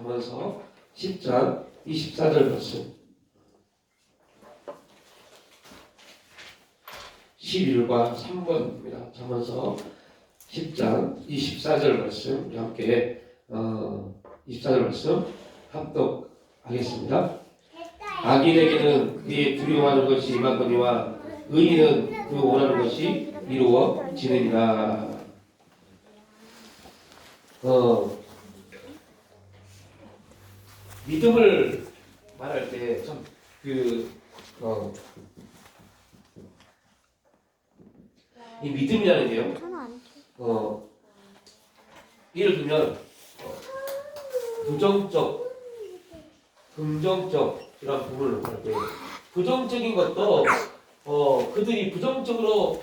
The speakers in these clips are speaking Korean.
잠언서 10장 24절 말씀. 11과 3번입니다. 잠언서 10장 24절 말씀 우리 함께 24절 말씀 합독하겠습니다. 악인에게는 그의 두려워하는 것이 임하거니와 의인은 그 원하는 것이 이루어지느니라. 믿음을 말할 때 참 이 믿음이라는 게요. 예를 들면 부정적, 긍정적 이런 부분을 할 때 부정적인 것도 그들이 부정적으로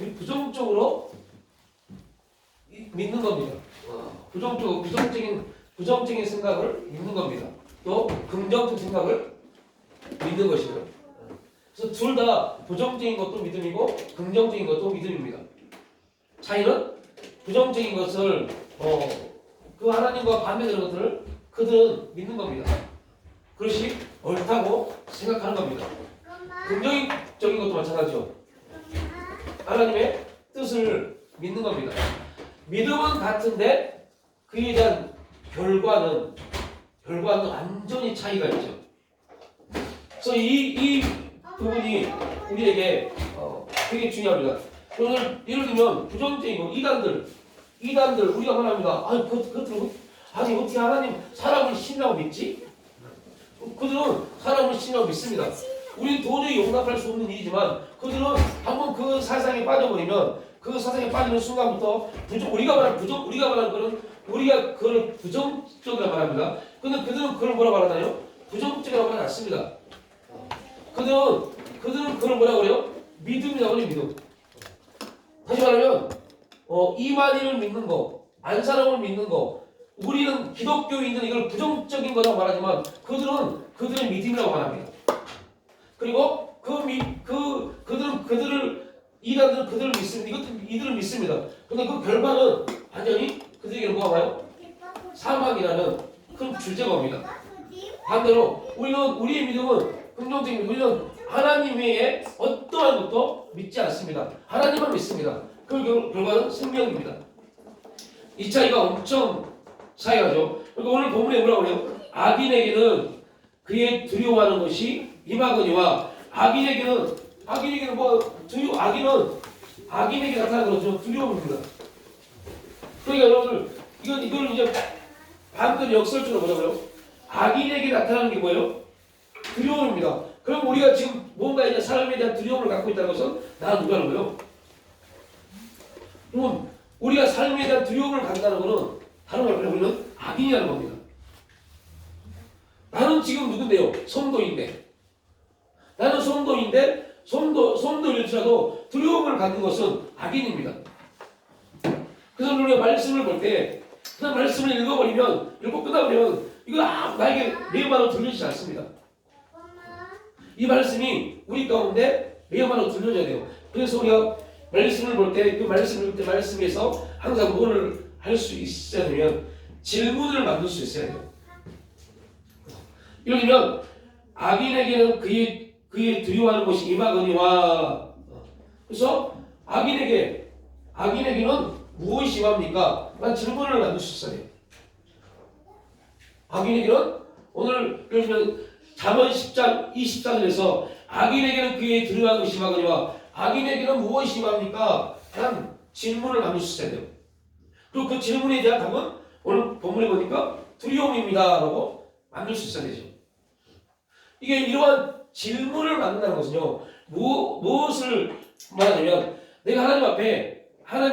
믿는 겁니다. 부정적인 생각을 믿는 겁니다. 또 긍정적 생각을 믿는 것이고요. 그래서 둘 다 부정적인 것도 믿음이고 긍정적인 것도 믿음입니다. 차이는 부정적인 것을 그 하나님과 반대되는 것들을 그들은 믿는 겁니다. 그것이 옳다고 생각하는 겁니다. 긍정적인 것도 마찬가지죠. 하나님의 뜻을 믿는 겁니다. 믿음은 같은데 그에 대한 결과는 완전히 차이가 있죠. 그래서 이 부분이 우리에게 되게 중요합니다. 오늘 예를 들면 부정적이고 이단들 우리가 말합니다. 그것들은 아니 어떻게 하나님 사람을 신이라고 믿지? 그들은 사람을 신이라고 믿습니다. 우리는 도저히 용납할 수 없는 일이지만 그들은 한번 그 사상에 빠져버리면 그 사상에 빠지는 순간부터 우리가 말하는 거는 우리가 그걸 부정적이라고 말합니다. 근데 그들은 그걸 뭐라고 말하나요? 부정적이라고 말하지 않습니다. 그들은 그걸 뭐라고 그래요? 믿음이라고 해요. 믿음. 다시 말하면 이만희를 믿는 거, 안사람을 믿는 거, 우리는 기독교인들은 이걸 부정적인 거라고 말하지만 그들은 믿음이라고 말합니다. 그리고 이단들은 그들을 믿습니다. 이들을 믿습니다. 근데 그 결과는 완전히 그들에게는 뭐가 와요? 사망이라는 큰 주제가 옵니다. 반대로 우리의 믿음은 긍정적인 우리는 하나님 외에 어떠한 것도 믿지 않습니다. 하나님만 믿습니다. 그 결과는 생명입니다. 이 차이가 엄청 차이가죠. 그러니까 오늘 본문에 뭐라고 그래요? 악인에게는 그의 두려워하는 것이 임하거니와 악인에게는 악인에게 나타나는 것은 두려움입니다. 그러니까 여러분들 이걸 이제 반대로 역설적으로 뭐라고요? 악인에게 나타나는 게 뭐예요? 두려움입니다. 그럼 우리가 지금 뭔가 이제 사람에 대한 두려움을 갖고 있다는 것은 나는 누가 하는 거예요? 그럼 우리가 삶에 대한 두려움을 갖는다는 것은 다른 말로 우리는 악인이라는 겁니다. 나는 지금 누군데요? 성도인데. 나는 성도일지라도 두려움을 갖는 것은 악인입니다. 그래서 우리가 말씀을 볼 때 그냥 말씀을 읽고 끝나버리면 이거 나에게 매우마로 들려지지 않습니다. 이 말씀이 우리 가운데 매우마로 들려져야 돼요. 그래서 우리가 말씀을 볼 때 그 말씀에서 항상 뭐를 할 수 있어야 되면 질문을 만들 수 있어야 돼요. 예를 들면 악인에게는 그의 두려워하는 것이 임하거니와 그래서 악인에게는 무엇이 임합니까? 난 질문을 만들 수 있어야 돼요. 악인에게는 오늘 예를 들면 잠언 10장 24절에서 악인에게는 그의 두려워하는 것이 임하거니와 악인에게는 무엇이 임합니까? 난 질문을 만들 수 있어야 돼요. 그리고 그 질문에 대한 답은 오늘 본문에 보니까 두려움입니다 라고 만들 수 있어야 되죠. 이게 이러한 질문을 만든다는 것은요 무엇을 말하냐면 내가 하나님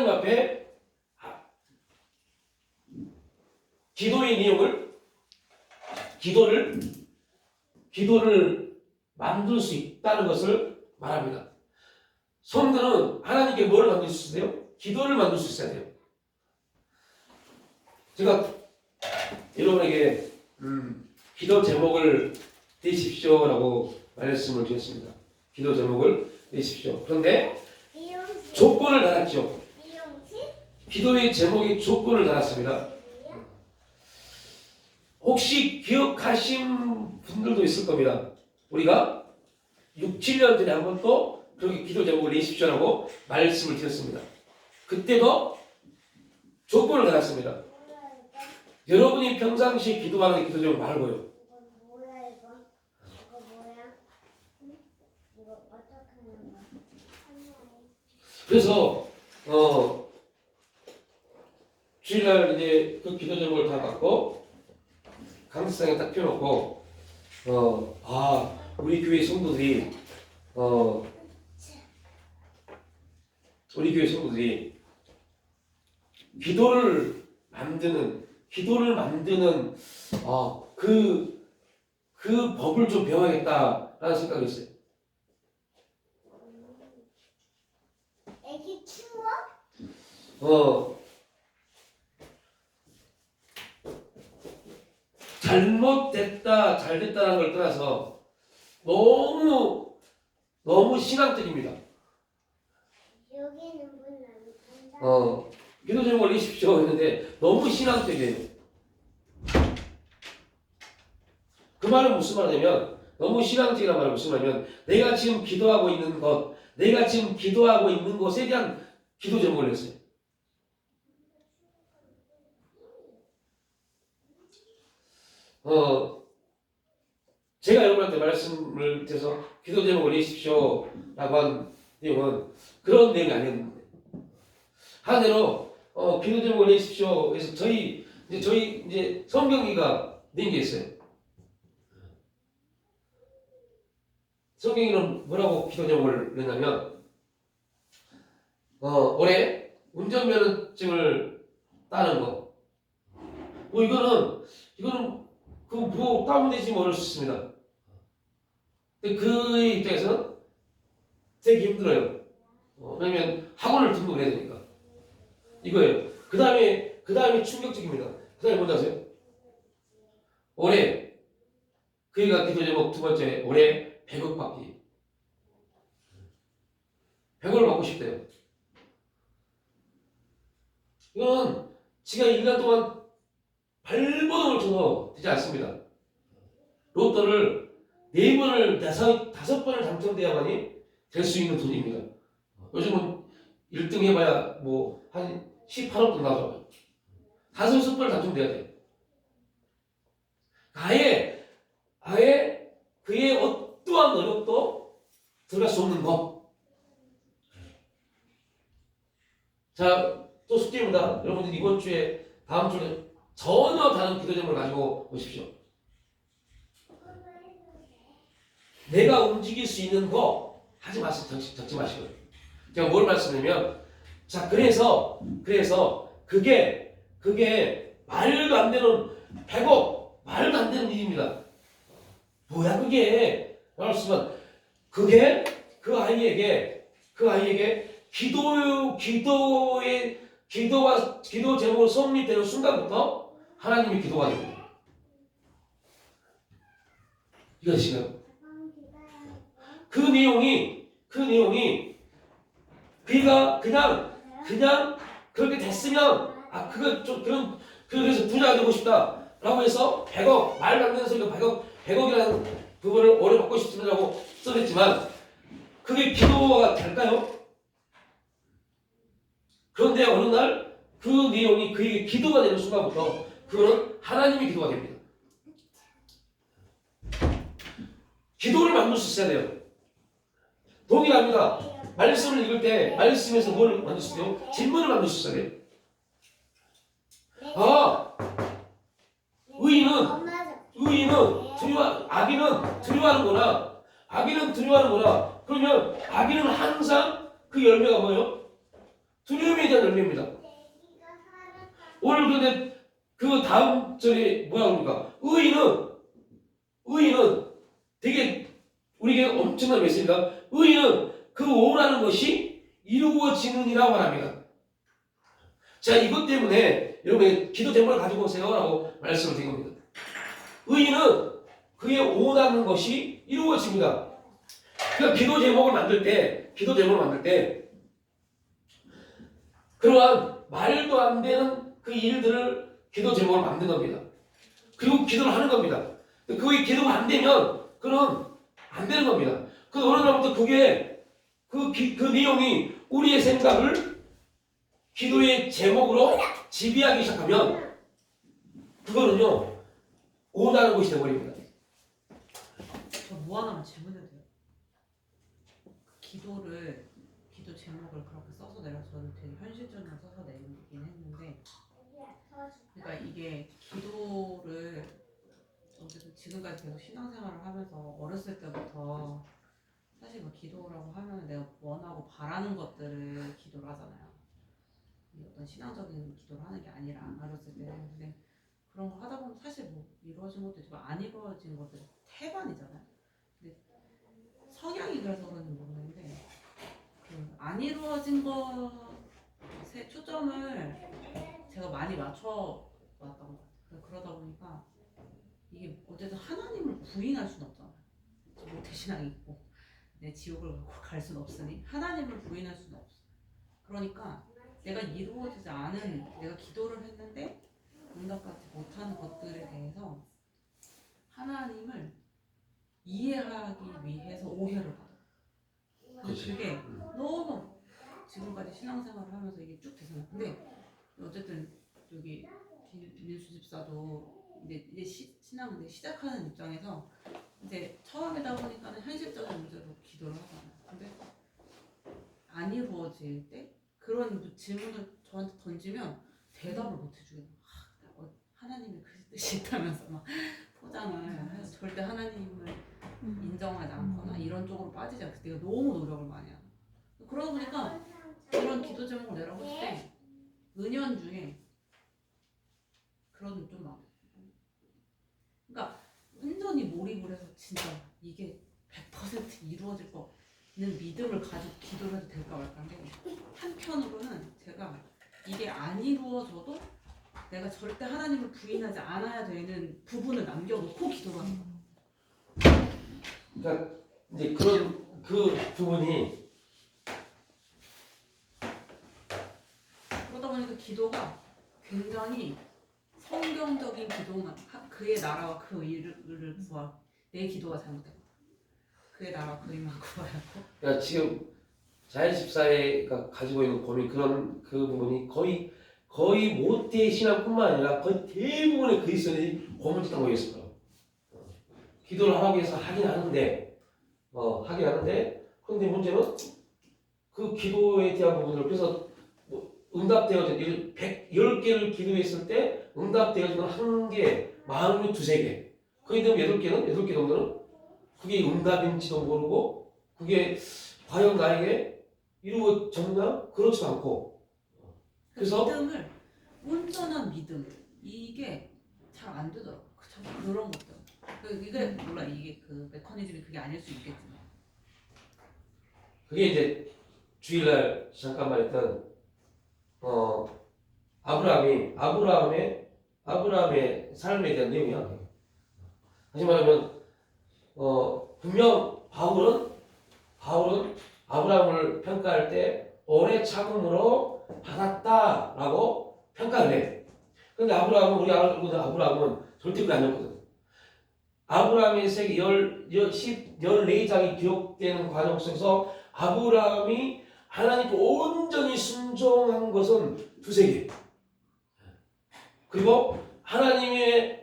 앞에 기도의 내용을 기도를 만들 수 있다는 것을 말합니다. 성도는 하나님께 뭘 만들 수 있어요? 기도를 만들 수 있어야 돼요. 제가 여러분에게 기도 제목을 내십시오라고 말씀을 드렸습니다. 기도 제목을 내십시오. 그런데 조건을 달았죠. 기도의 제목이 조건을 달았습니다. 혹시 기억하신 분들도 있을 겁니다. 우리가 6, 7년 전에 한 번 또 그렇게 기도 제목을 내십시오라고 말씀을 드렸습니다. 그때도 조건을 달았습니다. 여러분이 평상시에 기도하는 기도 제목 말고요. 그래서 주일날 이제 그 기도 제목을 다 갖고 강습상에 딱 펴놓고 우리 교회 성도들이 우리 교회 성도들이 기도를 만드는 그 법을 좀 배워야겠다라는 생각이 있어요. 애기 추워? 잘못됐다, 잘됐다는 걸 떠나서 너무 신앙적입니다. 여기는 문 안 닫아. 기도 좀 올리십시오 했는데 너무 신앙적이에요. 그 말은 무슨 말이냐면 너무 신앙적이란 말은 무슨 말이냐면 내가 지금 기도하고 있는 것에 대한 기도 제목을 냈어요. 제가 여러분한테 말씀을 드려서 기도 제목을 내십시오 라고 한 내용은 그런 내용이 아니었는데 한대로 기도 제목을 내십시오. 그래서 저희 이제 성경기가 낸 게 있어요. 성경이는 뭐라고 기도 제목을 냈냐면 올해 운전면허증을 따는 거. 이거는 뭐 따면 되지 뭐 이럴 수 있습니다. 근데 그의 입장에서는 되게 힘들어요. 왜냐면 학원을 등록을 해야 되니까. 이거예요. 그 다음에 충격적입니다. 그 다음에 뭔지 아세요? 올해 그이가 기도 제목 두 번째 올해 100억 받기. 100억을 받고 싶대요. 이건 지가 1년 동안 발버둥을 쳐도 되지 않습니다. 로또를 4번을 5번을 당첨돼야만이 될 수 있는 돈입니다. 요즘은 1등 해봐야 뭐 한 18억 돈 나와요. 5번을 당첨돼야 돼. 아예 그의 어떠한 노력도 들어갈 수 없는 것. 자, 또 숙제입니다. 여러분들 이번 주에 다음 주에 전혀 다른 기도 제목을 가지고 오십시오. 내가 움직일 수 있는 거 하지 마시고 적지 마시고요. 제가 뭘 말씀드리면 자 그래서 그게 말도 안 되는 100억 말도 안 되는 일입니다. 뭐야 그게 말씀은 그게 그 아이에게 기도 제목으로 성립되는 순간부터 하나님이 기도가 됩니다. 이거 지금 그 내용이 그가 그냥 그렇게 됐으면 그래서 부자가 되고 싶다라고 해서 100억 말도 안 되는 소리가 100억이라는 부분을 오래 받고 싶다고 써냈지만 그게 기도가 될까요? 그런데 어느 날 그 내용이 그에게 기도가 되는 순간부터 그거는 하나님의 기도가 됩니다. 기도를 만들 수 있어야 돼요. 동일합니다. 말씀을 읽을 때 말씀에서 뭘 만들 수 있어요? 질문을 만들 수 있어야 돼요. 아기는 두려워하는구나. 그러면 아기는 항상 그 열매가 뭐예요? 두려움에 대한 열매입니다. 오늘 근데 그 다음 절에 뭐야 그럽니까? 의인은 되게 우리에게 엄청난 메시지입니다. 의인은 그 오라는 것이 이루어지느니라 말합니다. 자, 이것 때문에 여러분 기도 제목을 가지고 오세요라고 말씀을 드린 겁니다. 의인은 그의 원하는 것이 이루어집니다. 그러니까 기도 제목을 만들 때 그러한 말도 안 되는 그 일들을 기도 제목을 만든 겁니다. 그리고 기도를 하는 겁니다. 그게 기도가 안 되면 그건 안 되는 겁니다. 그 어느 날부터 그게 그 내용이 우리의 생각을 기도의 제목으로 지배하기 시작하면 그거는요 오다는 것이 되어버립니다. 저 뭐 하나만 질문해도 돼요? 기도 제목을 그렇게 써서 내가 저는 되게 현실적으로 써서 내긴 했는데, 그러니까 이게 기도를 어쨌든 지금까지 계속 신앙생활을 하면서 어렸을 때부터 사실 뭐 기도라고 하면 내가 원하고 바라는 것들을 기도를 하잖아요. 이 어떤 신앙적인 기도를 하는 게 아니라 어렸을 때. 근데 그런 거 하다 보면 사실 뭐 이루어진 것도 있지만 안 이루어진 것들이 태반이잖아요. 근데 성향이 그래서 그런지 모르겠는데 그 안 이루어진 것에 초점을 제가 많이 맞춰 왔던 것 같아요. 그러다 보니까 이게 어쨌든 하나님을 부인할 수는 없잖아요. 모태 신앙이 있고 내 지옥을 갈 수는 없으니 하나님을 부인할 수는 없어. 그러니까 내가 이루어지지 않은, 내가 기도를 했는데 응답받지 못하는 것들에 대해서 하나님을 이해하기 위해서 오해를 받아요. 그치. 그게 너무 지금까지 신앙생활을 하면서 이게 쭉 되잖아요. 근데 어쨌든 여기 민수 집사도 이제 신앙을 이제 시작하는 입장에서 이제 처음이다 보니까는 현실적인 문제로 기도를 하잖아요. 근데 안 이루어질 때 그런 질문을 저한테 던지면 대답을 못 해주겠어요. 하나님의 그 뜻이 있다면서 막 포장을 해서 절대 하나님을 인정하지 않거나 이런 쪽으로 빠지지 않고 내가 너무 노력을 많이 하는. 그러다 보니까 그런 기도 제목을 내라고 했을 때 은연중에 그런 좀 막, 그러니까 완전히 몰입을 해서 진짜 이게 100% 이루어질 거는 믿음을 가지고 기도를 해도 될까 말까인데, 한편으로는 제가 이게 안 이루어져도 내가 절대 하나님을 부인하지 않아야 되는 부분을 남겨놓고 기도를 하는 거야. 그러니까 이제 그런 그 부분이 그러다 보니까 기도가 굉장히 성경적인 기도만, 그의 나라와 그 의를 구하. 내 기도가 잘못된 거야. 그의 나라와 그 의만 구하라고. 그러니까 지금 자연 집사가 가지고 있는 고민 그런 그 부분이 거의 모태 신앙뿐만 아니라 거의 대부분의 그리스도인이 고민했던 거였을 거예요. 기도를 하기 위해서 하긴 하는데 그런데 문제는 그 기도에 대한 부분을 그래서 응답되어진 10개를 기도했을 때 응답되어지는 1개, 마음이 2-3개, 거의 되면 8개 정도는 그게 응답인지도 모르고 그게 과연 나에게 이루어졌나? 그렇지도 않고 그래서 믿음을, 온전한 믿음, 이게 잘 안 되더라고. 참 그런 것들. 이게 몰라, 이게 그 메커니즘이 그게 아닐 수 있겠지만. 그게 이제 주일날 잠깐만 했던 아브라함의 삶에 대한 내용이야. 다시 말하면 분명 바울은 아브라함을 평가할 때 오래 참음으로 받았다라고 평가를 해. 근데 아브라함은 절대 그게 아니었거든. 아브라함의 세계 14장이 기록되는 과정 속에서 아브라함이 하나님께 온전히 순종한 것은 2-3개. 그리고 하나님이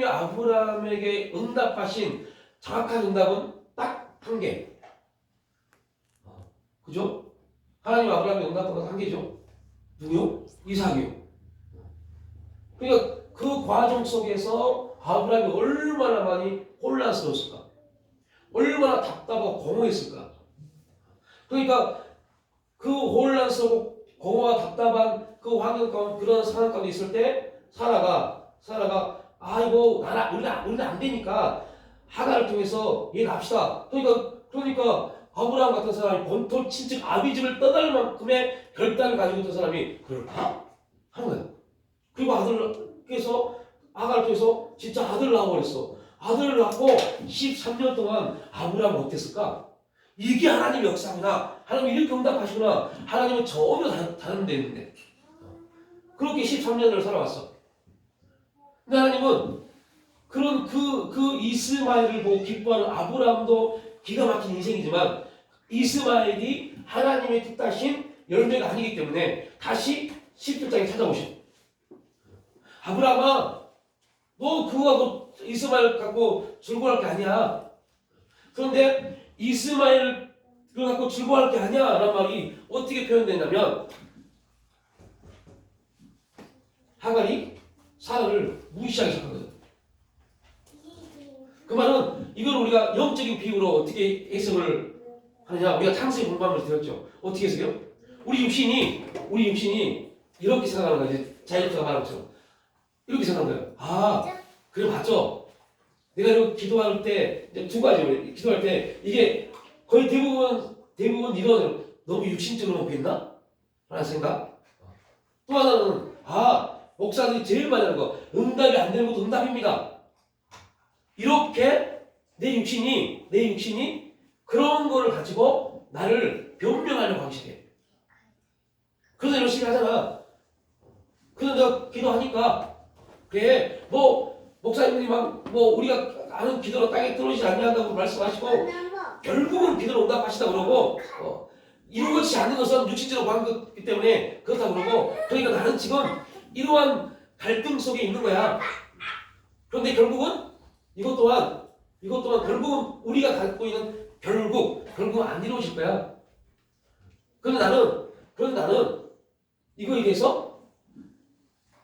아브라함에게 응답하신 정확한 응답은 딱 1개. 그죠? 하나님 아브라함에 응답한 것은 1개죠. 누구요? 이삭이요. 그러니까 그 과정 속에서 아브라함이 얼마나 많이 혼란스러웠을까? 얼마나 답답하고 공허했을까? 그러니까 그 혼란스럽고 공허와 답답한 그 환경 가운데, 그런 상황 가운데 있을 때 사라가 우리가 안 되니까 하갈을 통해서 얘기합시다. 그러니까 아브라함 같은 사람이 본토 친척 아비집을 떠날 만큼의 결단을 가지고 있던 사람이 그럴까? 하는 거야. 그리고 그래서 하갈을 통해서 진짜 아들을 낳아버렸어. 아들을 낳고 13년 동안 아브라함은 어땠을까? 이게 하나님의 역사구나. 하나님 이렇게 응답하시구나. 하나님은 전혀 다른 데 있는데 그렇게 13년을 살아왔어. 근데 하나님은 그런 그 이스마엘을 보고 기뻐하는 아브라함도 기가 막힌 인생이지만 이스마엘이 하나님의 뜻하신 열매가 아니기 때문에 다시 17장에 찾아오신 아브라함아 너 그거하고 이스마엘 갖고 즐거워할 게 아니야. 그런데 이스마엘을 갖고 즐거워할 게 아니야 라는 말이 어떻게 표현되냐면 하갈이 사라를 무시하기 시작한 거예요. 그 말은 이걸 우리가 영적인 비유로 어떻게 해석을 하느냐 우리가 창세기 공부하면서 들었죠. 어떻게 해석해요? 우리 육신이 이렇게 생각하는 거예요. 이제 자이언트가 말한 것처럼 이렇게 생각하는 거예요. 아 그래 맞죠. 내가 이렇게 기도할 때 이제 두 가지 기도할 때 이게 거의 대부분 이런 너무 육신적으로 보겠나? 라는 생각. 또 하나는 목사들이 제일 많이 하는 거 응답이 안 되는 것도 응답입니다. 이렇게 내 육신이 그런 거를 가지고 나를 변명하려고 하기 시작해. 그래서 열심히 하잖아. 그래서 내가 기도하니까 그래 목사님들이 막 우리가 아는 기도로 땅에 떨어지지 않냐고 말씀하시고 결국은 기도로 응답하시다 그러고 이루어지지 않는 것은 육신적으로 구한 것이기 때문에 그렇다고 그러고 그러니까 나는 지금 이러한 갈등 속에 있는 거야. 그런데 결국은 이것 또한 결국은 우리가 갖고 있는 결국은 안 이루어질 거야. 그런데 나는 이거에 대해서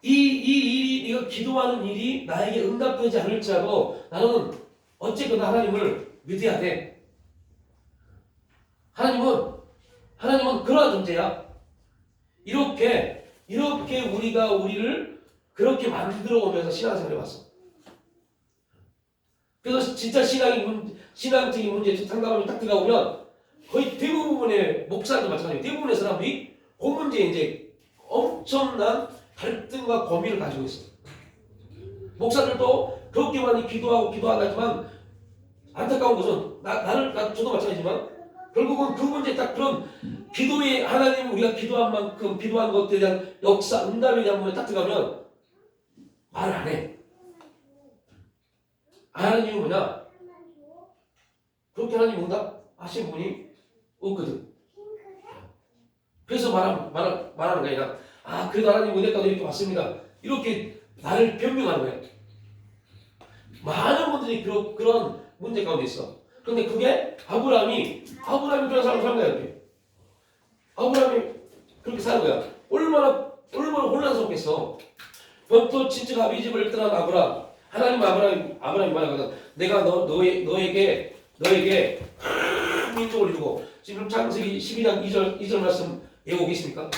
이거 기도하는 일이 나에게 응답되지 않을지라도 나는 어쨌거나 하나님을 믿어야 돼. 하나님은 그러한 존재야. 이렇게 우리를 그렇게 만들어 오면서 신앙생활을 해왔어. 그래서 진짜 신앙적인 문제 상담을 딱 들어가보면 거의 대부분의 목사도 마찬가지고 대부분의 사람들이 그 문제에 이제 엄청난 갈등과 고민을 가지고 있어. 목사들도 그렇게 많이 기도하지만 안타까운 것은 저도 마찬가지지만 결국은 그 문제 딱 그런 기도에 하나님 우리가 기도한 만큼 기도한 것들에 대한 역사 응답에 대한 부분에 딱 들어가면 말을 안 해. 안 하는 이유는 뭐냐? 그렇게 하나님 응답 하신 분이 없거든. 그래서 말하는 거야. 그냥 그래도 하나님 은혜가 이렇게 왔습니다. 이렇게 나를 변명하는 거야. 많은 분들이 그런 문제 가운데 있어. 그런데 그게 아브라함이 그런 사람 사는 거야. 이렇게. 아브라함이 그렇게 사는 거야. 얼마나 혼란스럽겠어. 본토 친척 아비집을 떠난 아브라함. 아브라함이 말하거든. 내가 너에게 큰 민족을 이루고 지금 창세기 12장 2절 말씀 외우겠습니까?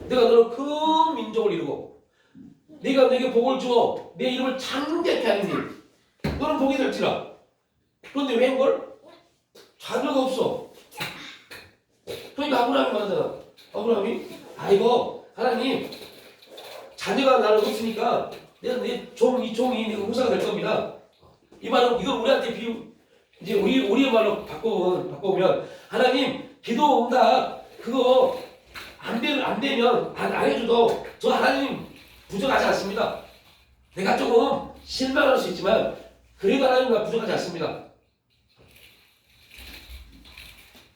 내가 너를 큰 민족을 이루고 네가 내게 복을 주어 내 이름을 창대케 하는 일 너는 복이 될지라. 그런데 왜 그걸? 자녀가 없어. 그러니까 아브라함이 말하잖아. 아브라함이 하나님 자녀가 나를 없으니까 이 종이 내가 후사가 될 겁니다. 이 말은 이걸 우리한테 이제 우리의 말로 바꿔보면 하나님 기도 응답 그거 안 되면 안 해줘도 저 하나님 부족하지 않습니다. 내가 조금 실망할 수 있지만 그래도 하나님과 부족하지 않습니다.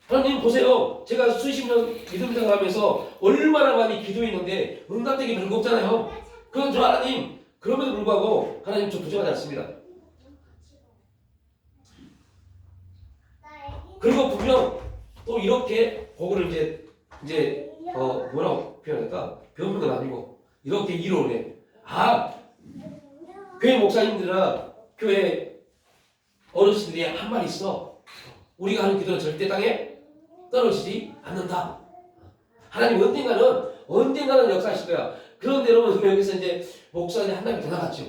하나님 보세요. 제가 수십 년 믿음 생활하면서 얼마나 많이 기도했는데 응답되기 별거 없잖아요. 그건 저 하나님 그럼에도 불구하고 하나님 저 부족하지 않습니다. 그리고 분명 또 이렇게 그거를 이제 뭐라고 표현할까? 배우는 건 아니고 이렇게 이론에 교회 목사님들이나 교회 어르신들이 한 말 있어. 우리가 하는 기도는 절대 땅에 떨어지지 않는다. 하나님 언젠가는 역사하실 거야. 그런데 여러분 여기서 이제 목사님 한 단계 더 나갔죠.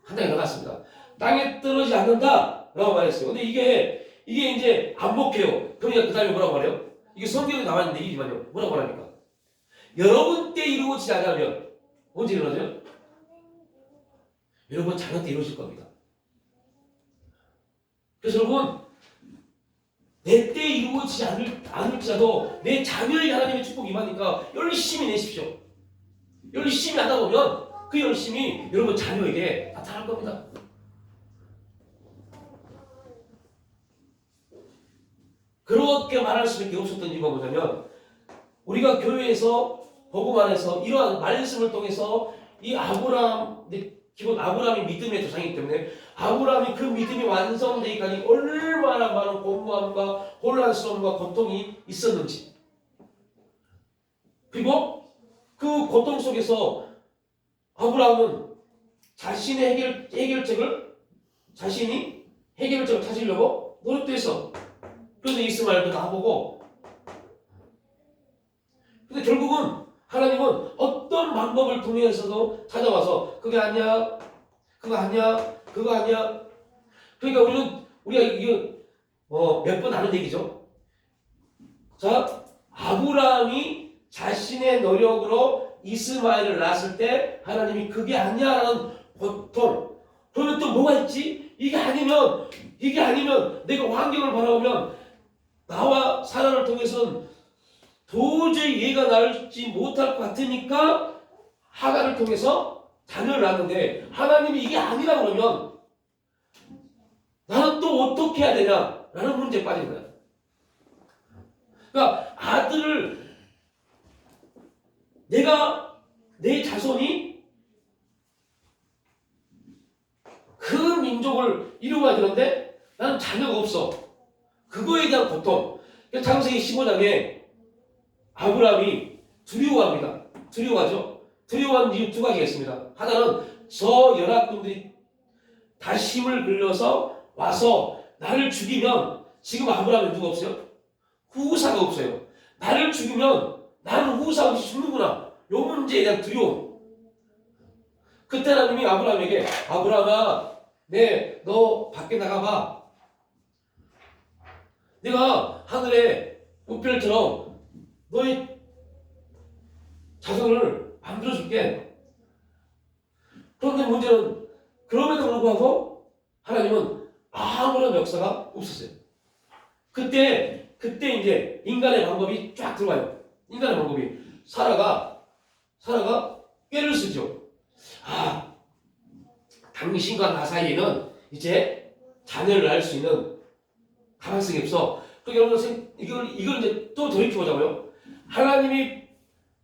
한 단계 더 나갔습니다. 땅에 떨어지지 않는다라고 말했어요. 근데 이게 이제 안 먹혀요. 그러니까 그 다음에 뭐라고 말해요? 이게 성경에 나와 있는 얘기지만요. 뭐라고 말합니까? 여러분 때 이루어지지 않으면 언제 일어나죠? 여러분 자녀 때 이루어질 겁니다. 그래서 여러분 내 때 이루어지지 않을지라도 내 자녀에게 하나님의 축복이 임하니까 열심히 내십시오. 열심히 하다 보면 그 열심이 여러분 자녀에게 나타날 겁니다. 그렇게 말할 수밖에 없었던 이유가 뭐냐면 우리가 교회에서 복음 안에서 이러한 말씀을 통해서 이 아브라함, 기본 아브라함이 믿음의 조상이기 때문에 아브라함이 그 믿음이 완성되기까지 얼마나 많은 공부함과 혼란스러움과 고통이 있었는지, 그리고 그 고통 속에서 아브라함은 자신의 해결책을 찾으려고 노력도 했어. 그래서 이스마엘도 나보고, 근데 결국은 하나님은 어떤 방법을 통해서도 찾아와서 그게 아니야, 그거 아니야, 그거 아니야. 그러니까 우리가 이거 몇 번 하는 얘기죠. 자, 아브라함이 자신의 노력으로 이스마엘을 낳았을 때 하나님이 그게 아니야라는 고통. 그러면 또 뭐가 있지? 이게 아니면 내가 환경을 바라보면 나와 사라를 통해서는 도저히 얘가 낳지 못할 것 같으니까 하갈을 통해서 자녀를 낳았는데 하나님이 이게 아니라 그러면 나는 또 어떻게 해야 되냐? 라는 문제에 빠진 거야. 그러니까 아들을 내 자손이 그 민족을 이루어야 되는데 나는 자녀가 없어. 그거에 대한 고통. 창세기 15장에 아브라함이 두려워합니다. 두려워하죠. 두려워하는 이유 두 가지가 있습니다. 하나는 저 연합군들이 다시 힘을 빌려서 와서 나를 죽이면, 지금 아브라함에 누가 없어요? 후사가 없어요. 나를 죽이면 나는 후사 없이 죽는구나. 요 문제에 대한 두려움. 그때 하나님이 아브라함에게, 아브라함아, 너 밖에 나가봐. 내가 하늘의 우별처럼 너의 자손을 만들어줄게. 그런데 문제는 그럼에도 불구하고 하나님은 아무런 역사가 없었어요. 그때 이제 인간의 방법이 쫙 들어와요. 인간의 방법이 사라가 꾀를 쓰죠. 당신과 나 사이에는 이제 자녀를 낳을 수 있는 가능성이 없어. 그러니까 여러분 이걸 이제 또 돌이켜보자고요. 하나님이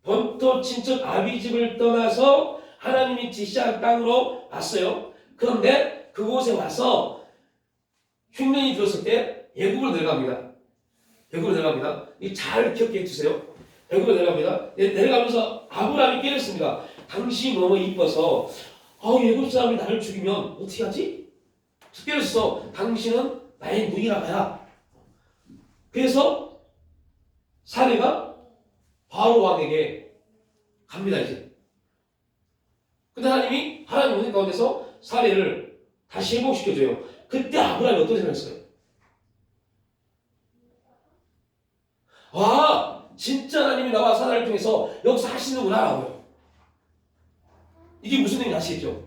본토 친척 아비집을 떠나서 하나님이 지시한 땅으로 왔어요. 그런데 그곳에 와서 흉년이 들었을 때 애굽으로 내려갑니다. 이 잘 기억해 주세요. 애굽으로 내려갑니다. 내려가면서 아브라함이 깨렸습니다. 당신이 너무 이뻐서 애굽 사람이 나를 죽이면 어떻게 하지? 깨렸어. 당신은 나의 누이라고야. 그래서 사례가 바로 왕에게 갑니다 이제. 근데 하나님 은혜 가운데서 사례를 다시 회복시켜줘요. 그때 아브라함이 어떤 생각했어요? 진짜 하나님이 나와 사례를 통해서 역사하시는구나 라고요. 이게 무슨 의미인지 아시겠죠?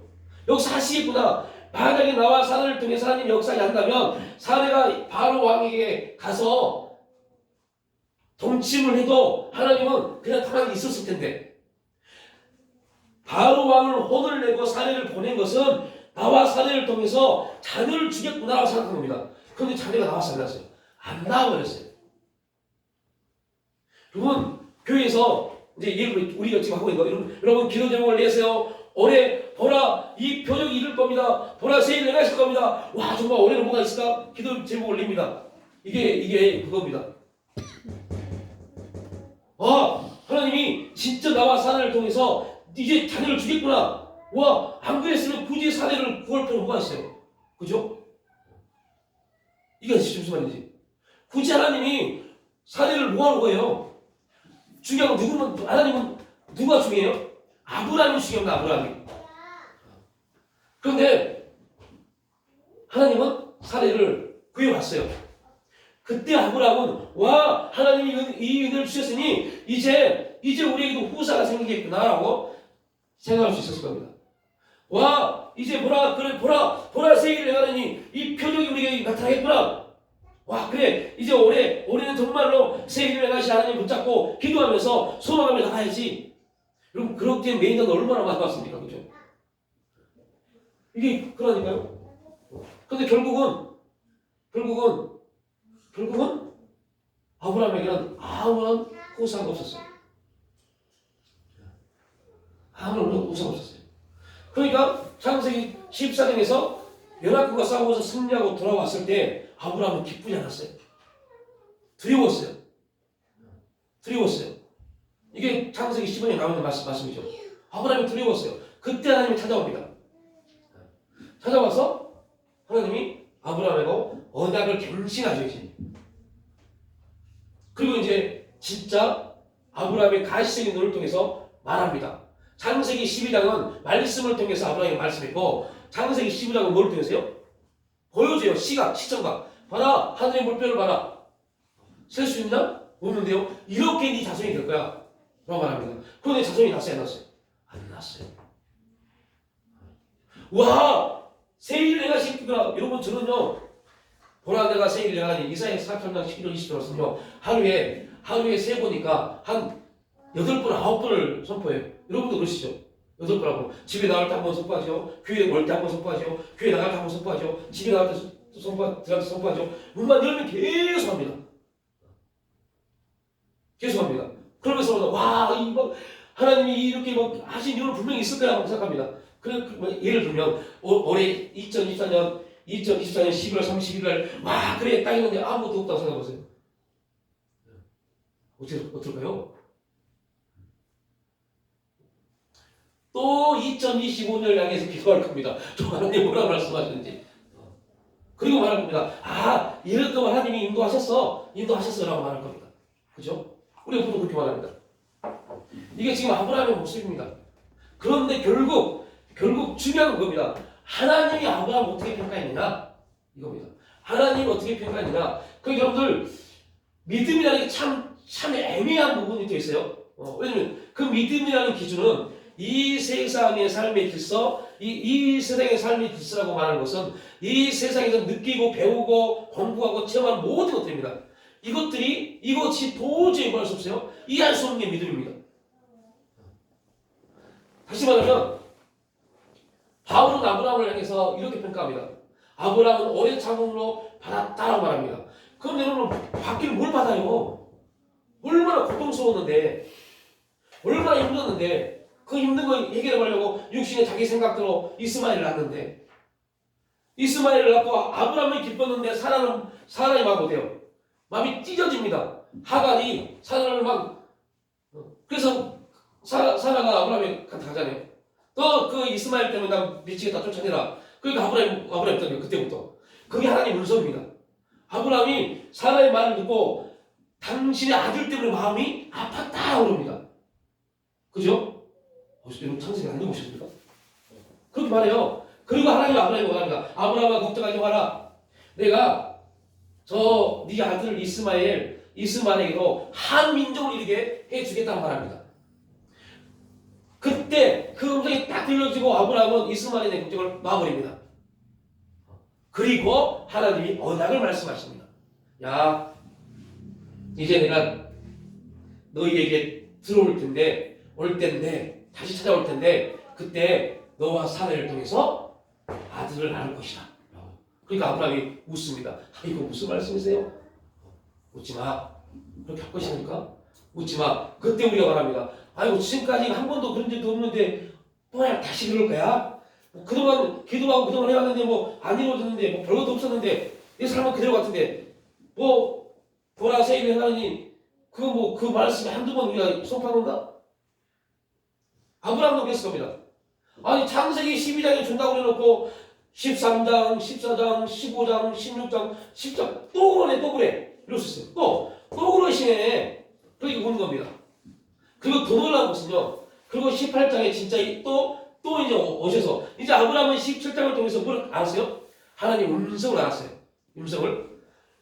역사하시겠구나. 만약에 나와 사례를 통해서 하나님이 역사를 한다면 사례가 바로 왕에게 가서 동침을 해도 하나님은 그냥 가만히 있었을 텐데, 바로 왕을 혼을 내고 사례를 보낸 것은 나와 사례를 통해서 자녀를 주겠구나라고 생각한 겁니다. 그런데 자녀가 나와서 안 나왔어요. 안 나와버렸어요. 여러분, 교회에서 이제 우리가 지금 하고 있는 거, 여러분 기도 제목을 내세요. 올해 보라 이 표적이 이룰 겁니다. 보라 세일을 행하실 겁니다. 와, 정말 올해는 뭐가 있을까? 기도 제목 올립니다. 이게 그겁니다. 하나님이 진짜 나와 사례를 통해서 이제 자녀를 주겠구나. 와, 안 그랬으면 굳이 사례를 구할 필요가 뭐가 있어요? 그죠? 이게 무슨 말인지. 굳이 하나님이 사례를 뭐 하는 거예요? 중요한 건 하나님은 누가 중요해요? 아브라함이 중요합니다. 아브라함이. 그런데 하나님은 사례를 구해왔어요. 그때 아브라함은 하나님이 이 은혜를 주셨으니 이제 우리에게도 후사가 생기겠구나라고 생각할 수 있었을 겁니다. 이제 보라 세일을 행하느니 이 표적이 우리에게 나타나겠구나. 그래, 이제 올해는 정말로 세일을 행하시 하나님 붙잡고 기도하면서 소망하며 나가야지. 여러분 그렇게 매년 얼마나 많이 봤습니까? 그죠? 이게 그러니까요. 근데 결국은 아브라함에게는 아무런 호사가 없었어요. 아무런 호사가 없었어요. 그러니까 창세기 14장에서 연합군과 싸우면서 승리하고 돌아왔을 때 아브라함은 기쁘지 않았어요. 두려웠어요. 이게 창세기 15장에 나오는 말씀이죠. 아브라함이 두려웠어요. 그때 하나님이 찾아옵니다. 찾아와서 하나님이 아브라함에게 언약을 갱신하죠. 그리고 이제 진짜 아브라함의 가시적인 눈을 통해서 말합니다. 창세기 12장은 말씀을 통해서 아브라함이 말씀했고 창세기 15장은 뭘 통해서요? 보여줘요. 시청각. 봐라. 하늘의 물결을 봐라. 셀 수 있나? 없는데요. 이렇게 네 자손이 될 거야. 라고 말합니다. 그런데 자손이 났어요? 안 났어요? 안 났어요. 와! 세일 내가 시키구나. 여러분 저는요. 보라 내가 세일 내가 하니 이사야서 4장 11절 20절은요. 하루에 3보니까 한 8번 9번을 선포해요. 여러분도 그러시죠? 8번 하고 집에 나갈 때 한 번 선포하죠. 교회 올 때 한 번 선포하죠. 교회 나갈 때 한 번 선포하죠. 집에 나갈 때 선포하죠. 문만 열면 계속 합니다. 계속합니다. 그러면서 와 이거 하나님이 이렇게 막 하신 이유는 분명히 있을 거라고 생각합니다. 예를 들면 올해 2024년 11월 31일 와 그래 딱 있는데 아무것도 없다고 생각해보세요. 어떨까요? 또 2025년을 향해서 기도할 겁니다. 또 하나님 뭐라 말씀하셨는지. 그리고 말할 겁니다. 아 이럴 동안 하나님이 인도하셨어라고 말할 겁니다. 그죠? 우리 보통 그렇게 말합니다. 이게 지금 아브라함의 모습입니다. 그런데 결국 중요한 겁니다. 하나님이 아브라함을 어떻게 평가했느냐? 이겁니다. 하나님이 어떻게 평가했느냐? 여러분들 믿음이라는 게 참 애매한 부분이 또 있어요. 왜냐면 그 믿음이라는 기준은 이 세상의 삶의 질서, 이 세상의 삶의 질서라고 말하는 것은 이 세상에서 느끼고 배우고 공부하고 체험한 모든 것들입니다. 이것이 도저히 말할 수 없어요. 이해할 수 없는 게 믿음입니다. 다시 말하면 바울은 아브라함을 향해서 이렇게 평가합니다. 아브라함은 오래 참음으로 받았다라고 말합니다. 그럼 여러분 받기를 뭘 받아요? 얼마나 고통스러웠는데 얼마나 힘들었는데 그 힘든 거 해결하려고 육신의 자기 생각대로 이스마엘을 낳았는데 이스마엘을 낳고 아브라함이 기뻤는데 사라이 막 못해요. 마음이 찢어집니다. 하갈이 사라를 막 그래서 사라가 아브라함이 가잖아요. 너 그 이스마엘 때문에 나 미치겠다 쫓아내라. 그러니까 아브라함 때문에 그때부터 그게 하나님 음성입니다. 아브라함이 사라의 말을 듣고 당신의 아들 때문에 마음이 아팠다 그럽니다. 그죠? 여러분 창세기 안 읽어보셨습니까? 그렇게 말해요. 그리고 하나님이 아브라함이 원합니다. 아브라함아 걱정하지 마라. 내가 네 아들 이스마엘에게도 한 민족을 이루게 해주겠다고 말합니다. 그때 그 음성이 딱 들려지고 아브라함은 이스마엘의 국적을 놔버립니다. 그리고 하나님이 언약을 말씀하십니다. 야, 이제 내가 너희에게 올 텐데 다시 찾아올 텐데 그때 너와 사라를 통해서 아들을 낳을 것이다. 그러니까 아브라함이 웃습니다. 이거 무슨 말씀이세요? 웃지 마. 그렇게 할 것이니까 웃지 마. 그때 우리가 말합니다. 아이고 지금까지 한 번도 그런 적도 없는데 또 다시 그럴 거야? 그동안 기도하고 그동안 해왔는데 안 이루어졌는데 별것도 없었는데 내 삶은 그대로 같은데 보라 세일을 하나니 그 말씀에 한두 번 우리가 선포한 건가? 아브라함도 그랬을 겁니다. 아니 창세기 12장에 준다고 해놓고 13장, 14장, 15장, 16장, 10장 또 그래 이럴 수 있어요. 또 그러시네. 그러니까 우는 겁니다. 그리고 더 놀라운 것은요. 그리고 18장에 진짜 또 이제 오셔서 이제 아브라함은 17장을 통해서 뭘 알았어요? 하나님 음성을 알았어요. 음성을.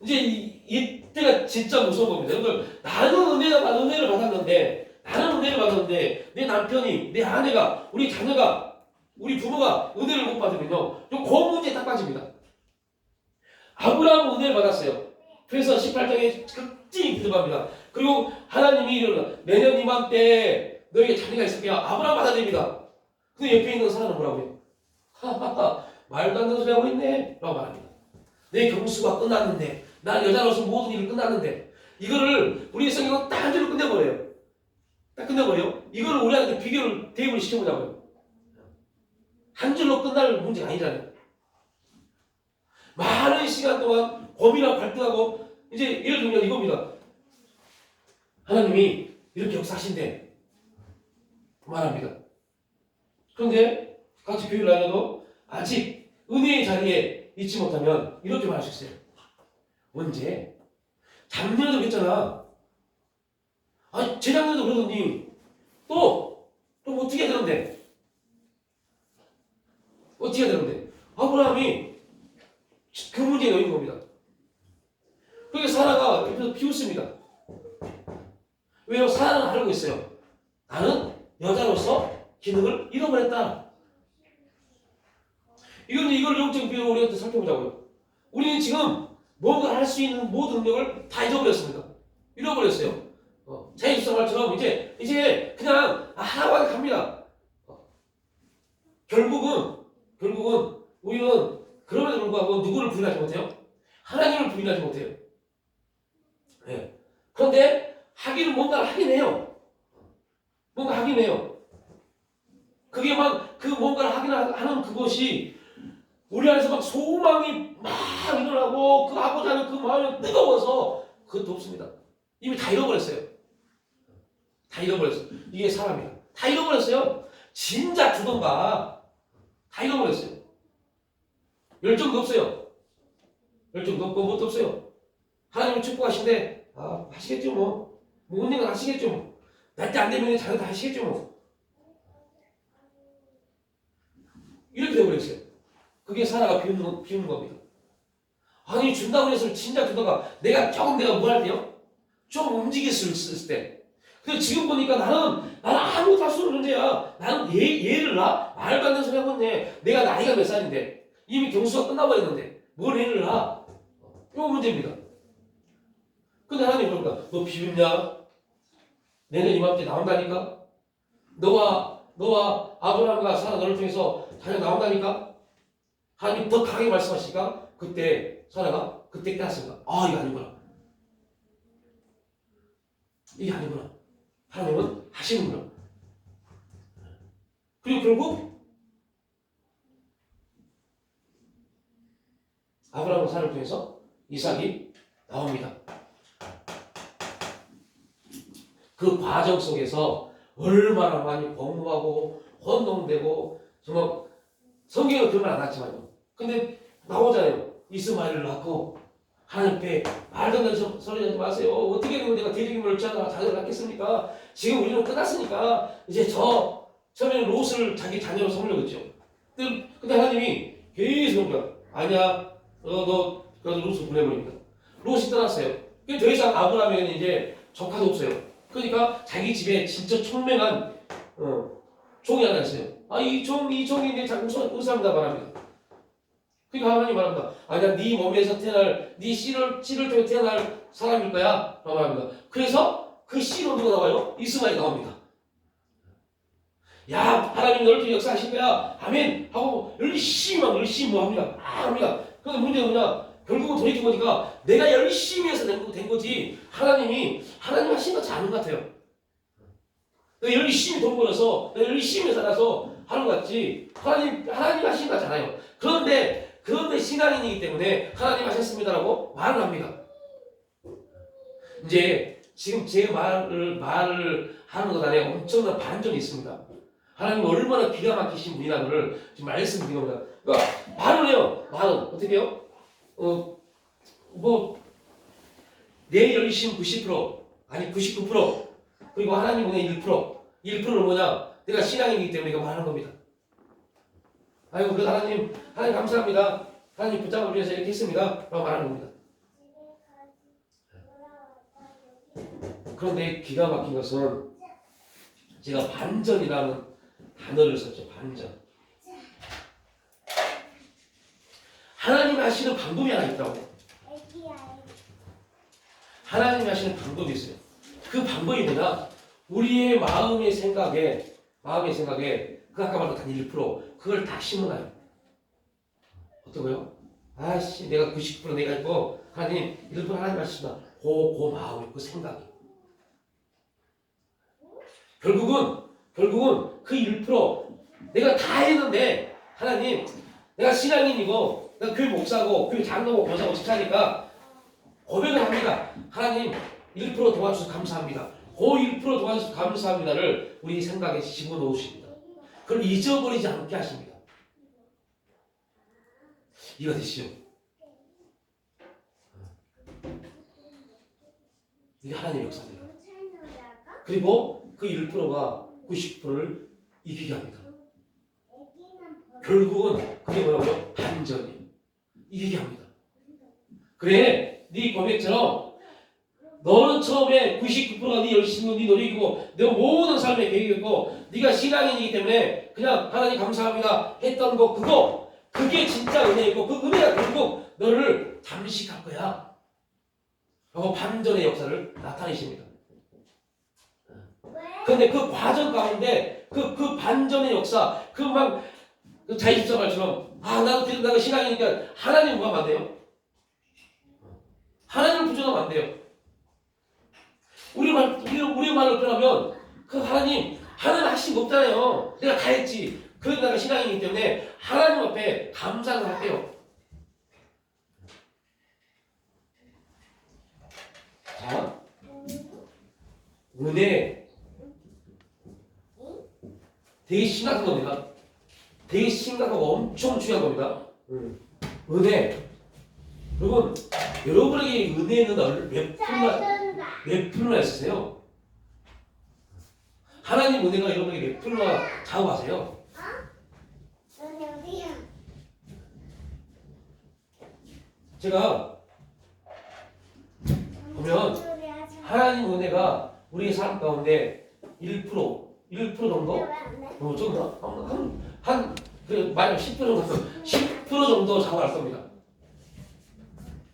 이제 이때가 진짜 무서운 겁니다. 여러분들 나는 은혜를 받았는데 내 남편이 내 아내가 우리 자녀가 우리 부모가 은혜를 못 받으면요. 그 문제에 딱 빠집니다. 아브라함은 은혜를 받았어요. 그래서 18장에 극진히 기도합니다. 그리고 하나님이 매년 이맘때 너에게 자녀가 있을 거야. 아브라함 받아들입니다. 근데 옆에 있는 사람은 뭐라고 해요? 하하하, 말도 안 되는 소리 하고 있네 라고 말합니다. 내 경수가 끝났는데, 난 여자로서 모든 일을 끝났는데, 이거를 우리 성경은 딱 한 줄로 끝내버려요. 딱 끝내버려요. 이거를 우리한테 비교를 대입을 시켜보자고요. 한 줄로 끝날 문제가 아니잖아요. 많은 시간 동안 고민하고 갈등하고, 이제 예를 들면 이겁니다. 하나님이 이렇게 역사하신대 말합니다. 그런데 같이 교회를 다녀도 아직 은혜의 자리에 있지 못하면 이렇게 말할 수 있어요. 언제? 작년에도 그랬잖아. 아, 재작년에도 그러더니 또 어떻게 해야 되는데? 어떻게 해야 되는데? 아브라함이 그 문제에 놓인 겁니다. 그러니까 사라가 옆에서 비웃습니다. 왜요? 사라는 알고 있어요. 나는 여자로서 기능을 잃어버렸다. 이걸 영적 비유로 우리한테 살펴보자고요. 우리는 지금 뭔가 할 수 있는 모든 능력을 다 잃어버렸습니다. 잃어버렸어요. 자유수상말처럼 이제 그냥 하라고 하게 갑니다. 결국은 우리는 그럼에도 불구하고 누구를 부인하지 못해요? 하나님을 부인하지 못해요. 네. 그런데 하기는 뭔가를 하긴 해요. 뭔가 하긴 해요. 그게 막 그 뭔가를 하는 그것이 우리 안에서 막 소망이 막 일어나고 그 아버지 하는 그 마음이 뜨거워서 그것도 없습니다. 이미 다 잃어버렸어요. 다 잃어버렸어요. 이게 사람이야. 다 잃어버렸어요. 진작 주던가. 다 잃어버렸어요. 열정도 없어요. 열정도 없고 뭣도 없어요. 하나님을 축복하신데 하시겠죠 뭐. 언젠가 하시겠죠 뭐. 날 때 안 되면 자기가 다 하시겠죠 뭐. 이렇게 돼버렸어요. 그게 사라가 비우는 겁니다. 아니 준다고 해서 진작 주다가 내가 뭐 할 때요? 좀 움직일 수 있을 때. 근데 지금 보니까 나는 아무것도 할 수 없는 존재야. 나는 얘를 말도 안 되는 소리 하고 있네. 내가 나이가 몇 살인데 이미 경수가 끝나버렸는데 뭘 얘를 놔? 이거 문제입니다. 근데 하나님 그러니까 너 비웃냐? 내년 이맘때 나온다니까? 너와 아브라함과 사라 너를 통해서 자녀 나온다니까? 하나님 더 강하게 말씀하시니까 그때 사라가 그때 깨닫습니다. 이게 아니구나. 이게 아니구나. 하나님은 하시는구나. 그리고 결국 아브라함과 사라를 통해서 이삭이 나옵니다. 그 과정 속에서 얼마나 많이 공부하고 혼동되고 정말 성경은 그런 말 안 났지만요. 근데 나오잖아요. 이스마엘을 낳고 하나님께 말도 안 되는 소리 하지 마세요. 어떻게 되면 내가 대리기물 자녀를 낳겠습니까? 지금 우리는 끝났으니까 이제 처음에는 롯을 자기 자녀로 삼으려고 했죠. 근데 하나님이 계속 아니야. 너 롯을 보내버립니다. 롯이 떠났어요. 더 이상 아브라함에게는 이제 조카도 없어요. 그러니까 자기 집에 진짜 총명한 종이 하나 있어요. 이 종이 이제 자꾸 의사입니다 말합니다. 그러니까 하나님 말합니다. 아니야, 네 몸에서 태어날, 네 씨를 통해 태어날 사람일 거야 라고 말합니다. 그래서 그 씨로 누가 나와요? 이스마엘이 나옵니다. 야, 하나님 너를 통해 역사하실 거야. 아멘 하고 열심히 뭐 합니다. 합니다. 그런데 문제는 뭐냐? 결국은 돌이켜보니까 내가 열심히 해서 된 거지 하나님 하신 거 잘하는 것 같아요. 내가 열심히 돈 벌어서 내가 열심히 살아서 하는 것 같지 하나님 하신 거 같잖아요. 그런데 신앙인이기 때문에 하나님 하셨습니다라고 말을 합니다. 이제 지금 제 말을 하는 것 안에 엄청난 반전이 있습니다. 하나님 얼마나 기가 막히신 분이라는 걸 지금 말씀드린 겁니다. 그러니까 말을 해요. 말은 어떻게 해요? 내 열심 90% 아니 99% 그리고 하나님 은혜 1%는 뭐냐? 내가 신앙이기 때문에 이거 말하는 겁니다. 아이고 그래서 하나님 감사합니다. 하나님 붙잡아 주셔서 이렇게 했습니다. 라고 말하는 겁니다. 그런데 기가 막힌 것은 제가 반전이라는 단어를 썼죠. 반전. 하나님이 하시는 방법이 하나 있다고. 하나님이 하시는 방법이 있어요. 그 방법이 뭐냐? 우리의 마음의 생각에 그 아까 말했던 1% 그걸 다 심어놔요. 어떤 거요? 아씨 내가 90% 내가 있고 하나님 1% 하나님 하시나 그 마음이 그 생각이 결국은 그 1% 내가 다 했는데 하나님 내가 신앙인이고 내가 교회 목사고 교회 장로고 교사고 집사니까 고백을 합니다. 하나님 1% 도와주셔서 감사합니다. 그 1% 도와주셔서 감사합니다를 우리 생각에 집어넣으십니다. 그걸 잊어버리지 않게 하십니다. 이거 되시죠? 이게 하나님의 역사입니다. 그리고 그 1%가 90%를 이기게 합니다. 결국은 그게 뭐라고요? 반전이에요. 이기게 합니다. 그래, 네 고백처럼 너는 처음에 99%가 네 열심이고 네 노력이고 내 모든 삶의 계획이었고 네가 신앙인이기 때문에 그냥 하나님 감사합니다 했던 거 그게 진짜 은혜이고 그 은혜가 결국 너를 잠식할 거야. 라고 반전의 역사를 나타내십니다. 그런데 그 과정 가운데 그 반전의 역사 그막 자의식사 말처럼 나도 신앙이니까 하나님 뭐가 안 돼요? 하나님을 부정하면 안 돼요. 우리 말로 표현하면 그 하나님 하신 거 없잖아요. 내가 다 했지. 그래도 내가 신앙이기 때문에 하나님 앞에 감사를 할게요. 자, 은혜 되게 심각한 겁니다. 되게 심각하고 엄청 중요한 겁니다. 은혜. 여러분에게 은혜는 몇 프로나 있으세요? 하나님 은혜가 여러분에게 몇 프로나 좌우하세요? 제가 보면 하나님 은혜가 우리 삶 가운데 1% 정도? 좀 만약 10% 정도, 10% 정도 좌우할 겁니다.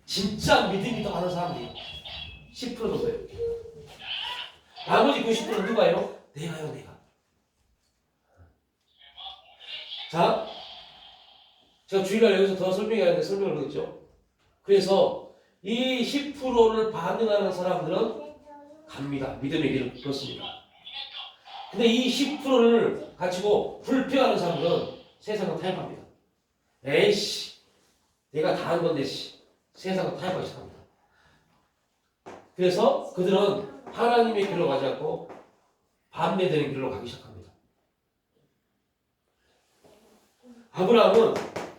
진짜 믿음이 더 많은 사람들이 10% 정도예요. 나머지 90%는 누가요? 내가요, 내가. 자, 제가 주일날 여기서 더 설명해야 하는데 설명을 못했죠. 그래서 이 10%를 반응하는 사람들은 갑니다. 믿음의 길을 걷습니다. 근데 이 10%를 가지고 불평하는 사람들은 세상을 타협합니다. 에이씨, 내가 다 한 건데 세상을 타협하기 시작합니다. 그래서 그들은 하나님의 길로 가지 않고 반대되는 길로 가기 시작합니다.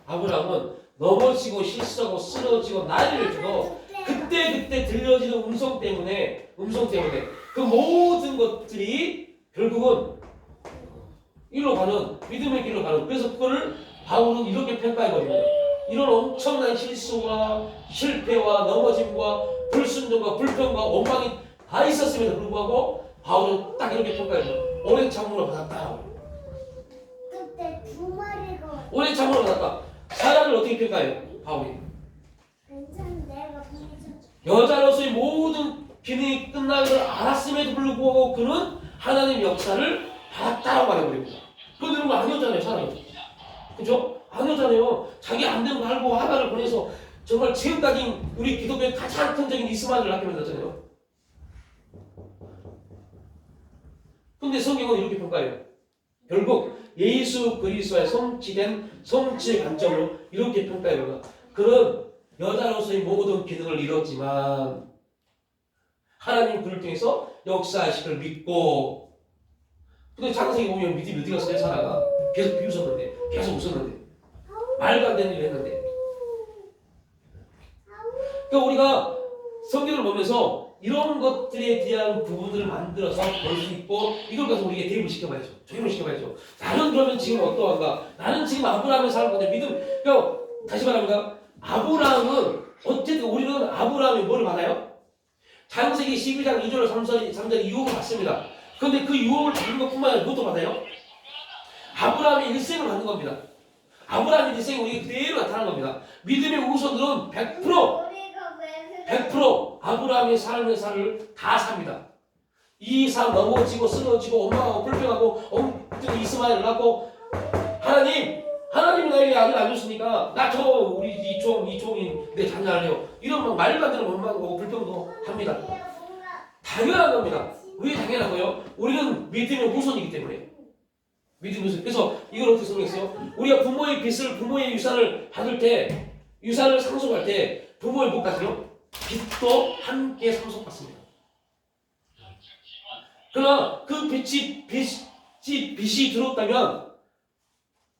아브라함은 넘어지고 실수하고 쓰러지고 난리를 주고 그때 들려지는 음성 때문에 그 모든 것들이 결국은 일로 가는 믿음의 길로 가는 그래서 그거를 바울은 이렇게 평가해버립니다. 이런 엄청난 실수와 실패와 넘어짐과 불순종과 불평과 원망이 다 있었음에도 불구하고 바울은 딱 이렇게 평가해요. 오래 참음으로 받았다. 그때 두 마리가 오래 참음으로 받았다. 사람을 어떻게 평가해요? 바울이 괜찮은데 내가 보내줘. 여자로서의 모든 기능이 끝난 걸 알았음에도 불구하고 그는 하나님의 역사를 받았다고 말해버립니다. 그런 거 아니었잖아요, 사람이. 그죠? 아니었잖아요. 자기 안 되는 거 알고 하나를 보내서 정말 지금까지 우리 기독교의 가장 큰적인 이스마엘을 낳게 만들었잖아요. 근데 성경은 이렇게 평가해요. 결국 예수 그리스도의 성취된 성취의 관점으로 이렇게 평가해요. 그는 여자로서의 모든 기능을 잃었지만 하나님 그를 통해서 역사하시기를 믿고 근데 창세기 보면 믿음이 어디 갔어요? 사라가 계속 비웃었는데 계속 웃었는데 말도 안 되는 일을 했는데 그러니까 우리가 성경을 보면서 이런 것들에 대한 부분들을 만들어서 볼 수 있고 이걸 가서 우리에게 대입을 시켜봐야죠. 적용을 시켜봐야죠. 나는 그러면 지금 어떠한가? 나는 지금 아브라함의 삶 가운데 믿음 그러니까 다시 말합니다. 아브라함은 어쨌든 우리는 아브라함이 뭘 받아요? 창세기 12장 2절 3절 유업을 받습니다. 그런데 그 유업을 받는 것뿐만 아니라 그것도 받아요? 아브라함의 일생을 받는 겁니다. 아브라함의 일생이 우리에게 그대로 나타나는 겁니다. 믿음의 우선들은 100% 아브라함의 삶을 다 삽니다. 이 이상 넘어지고 쓰러지고 원망하고 불평하고 엉뚱히 이스마엘을 낳고 하나님이 나에게 아들 안 줬으니까 나 저 우리 이종이 내 자녀를요. 이런 막 말도 안 되는 원망하고 불평도 합니다. 당연한 겁니다. 왜 당연한 거예요? 우리는 믿음의 후손이기 때문에. 믿음의 후손. 그래서 이걸 어떻게 설명했어요? 우리가 부모의 빚을 부모의 유산을 받을 때 유산을 상속할 때 부모의 몫까지요. 빚도 함께 상속받습니다. 그러나 그 빚이 들어왔다면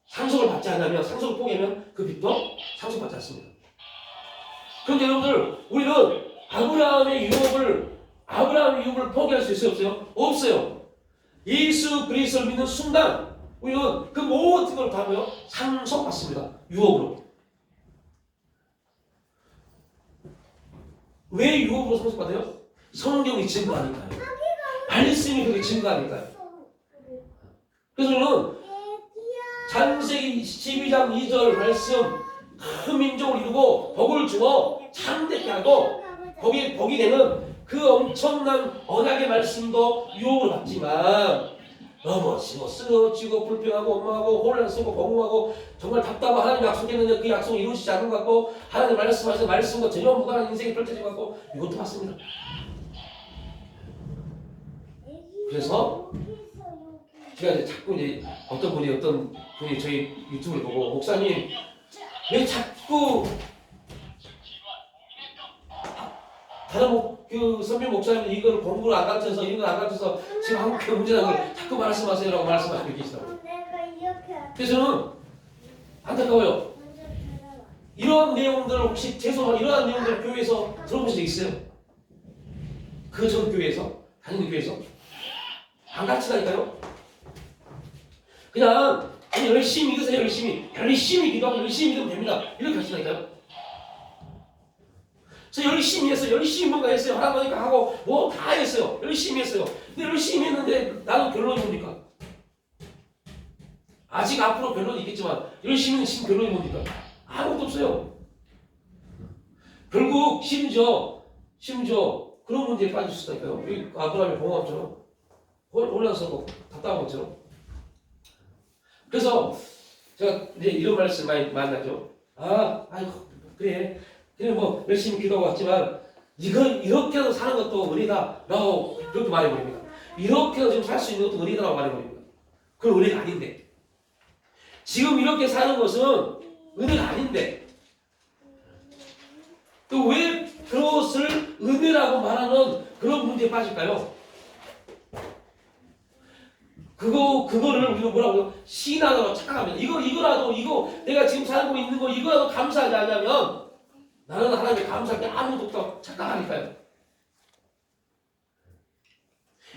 상속을 받지 않으면 상속을 포기하면 그 빚도 상속받지 않습니다. 그런데 여러분들 우리는 아브라함의 유업을 포기할 수 있어요? 없어요? 없어요. 예수 그리스도를 믿는 순간 우리는 그 모든 걸 다 뭐요? 상속받습니다. 유업으로. 왜 유업으로 상속받아요? 성경이 증거하니까요. 말씀이 그게 증거하니까요. 그래서 우리는 창세기 12장 2절 말씀 큰 민족을 이루고 복을 주어 창대케 하고 복이 되는 그 엄청난 언약의 말씀도 유혹을 받지만 넘어지고 쓰러지고 불평하고 원망하고 혼란스럽고 공허하고 정말 답답하고 하나님 약속했는데 그 약속이 이루어지지 않은 것 같고 하나님 말씀하신 말씀과 전혀 무관한 인생이 펼쳐진 것 같고 이것도 맞습니다. 그래서 제가 이제 자꾸 이제 어떤 분이 저희 유튜브를 보고 목사님 왜 자꾸 다른 그 선배 목사님은 이걸 공부를 안 가르쳐서 이런 걸 안 가르쳐서 지금 한국에 문제라는 걸 자꾸 말씀하세요라고 말씀하시고 계시더라고요. 그래서 저는 안타까워요. 이런 내용들 혹시 죄송한 이러한 내용들 교회에서 들어보신 적 있어요? 그 전 교회에서 다니는 교회에서 안 가르치다니까요. 그냥 열심히 믿으세요. 열심히 기도하고 열심히 믿으면 됩니다. 이렇게 가르치다니까요. 저 열심히 했어요. 열심히 뭔가 했어요. 하나님과 하고 뭐 다 했어요. 열심히 했어요. 근데 열심히 했는데 나도 결론이 뭡니까? 아직 앞으로 결론이 있겠지만 열심히 했는 결론이 뭡니까? 아무것도 없어요. 결국 심지어 그런 문제에 빠질 수 있다니까요. 아브라함의 봉합처럼 혼란스럽고 답답한 것처럼. 그래서 제가 이제 이런 말씀 많이 만나죠. 아이고 그래 뭐 열심히 기도하고 왔지만 이렇게라도 사는 것도 은혜다라고 그렇게 말해버립니다. 이렇게라도 지금 살 수 있는 것도 은혜다라고 말해버립니다. 그건 은혜가 아닌데 지금 이렇게 사는 것은 은혜가 아닌데 또 왜 그것을 은혜라고 말하는 그런 문제에 빠질까요? 그거를 우리가 뭐라고요? 신앙으로 착각합니다. 이거 내가 지금 살고 있는 거 이거라도 감사하지 않냐면 나는 하나님께 감사할 게 아무것도 없다고 착각하니까요.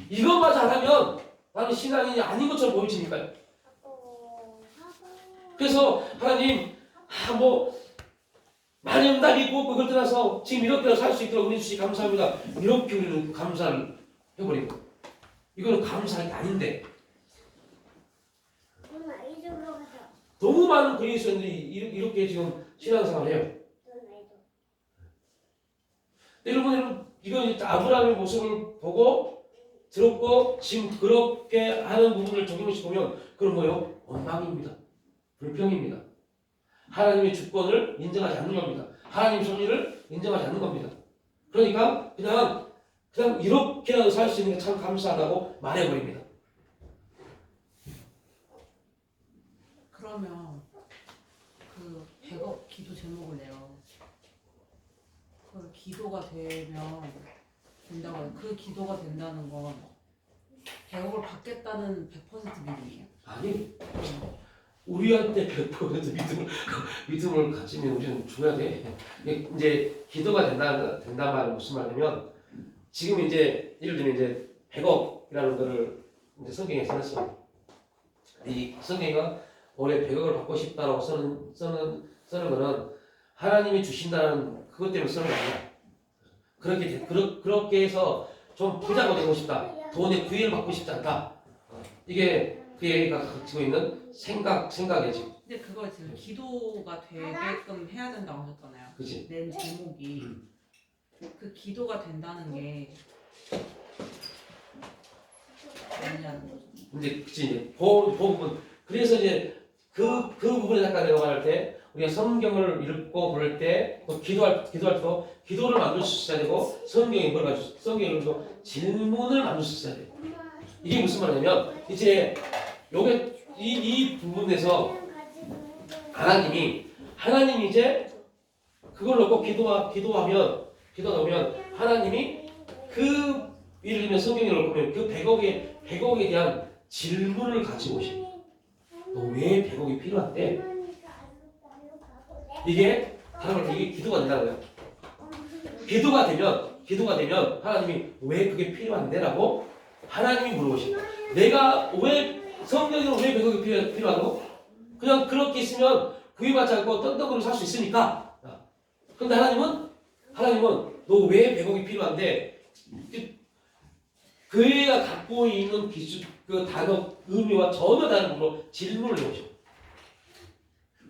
이것마저 안 하면 나는 신앙인이 아닌 것처럼 보여지니까요. 그래서 하나님 많이 응답이 있고 그걸 떠나서 지금 이렇게 살 수 있도록 은혜 주시 감사합니다. 이렇게 우리는 감사를 해버리고 이거는 감사할 게 아닌데 너무 많은 그리스도인들이 이렇게 지금 신앙생활을 해요. 여러분 이건 아브라함의 모습을 보고 들었고 지금 그렇게 하는 부분을 조금씩 보면 그건 뭐예요? 원망입니다. 불평입니다. 하나님의 주권을 인정하지 않는 겁니다. 하나님의 섭리를 인정하지 않는 겁니다. 그러니까 그냥 이렇게라도 살 수 있는 게 참 감사하다고 말해버립니다. 그러면 그 100억 기도 제목을 내요. 그 기도가 되면 된다고 해요. 그 기도가 된다는 건 100억을 받겠다는 100% 믿음이에요. 아니 우리한테 100% 믿음을 가지면 우리는 줘야 돼. 이제 기도가 된다는 말은 무슨 말이냐면 지금 이제 예를 들면 이제 100억이라는 거를 이제 성경에 써놨어요. 이 성경이가 올해 100억을 받고 싶다라고 쓰는 거는 하나님이 주신다는 그것 때문에 쓰는 거 아니야. 그렇게 해서 좀 부자가 되고 싶다. 돈의 구애를 받고 싶지 않다. 이게 그 얘기가 가지고 있는 생각이지. 근데 그걸 지금 기도가 되게끔 해야 된다고 하셨잖아요. 그치? 낸 제목이 그 기도가 된다는 게 정리하는 거죠. 근데 그치 이제 그 부분 그래서 이제 그 부분에 잠깐 내가 말할 때 우리가 성경을 읽고 그럴 때 또 기도할 때도 기도를 만들 수 있어야 되고 성경에 뭘 가지고 성경을 또 질문을 만들 수 있어야 돼. 이게 무슨 말이냐면 이제 요게 이 부분에서 하나님이 이제 그걸 놓고 기도하면 하나님이 그 예를 들면 성경을 보면 그 100억에 대한 질문을 가지고 오신. 너 왜 100억이 필요한데? 이게 기도가 된다는 거예요. 기도가 되면 하나님이 왜 그게 필요한데라고 하나님이 물어보시고 내가 왜 성경으로 왜 100억이 필요하고 그냥 그렇게 있으면 구애받지 않고 떵떵거리고 살 수 있으니까. 근데 하나님은 너 왜 100억이 필요한데 그 애가 갖고 있는 기준 그 단어 의미와 전혀 다른 걸로 질문을 해오셔.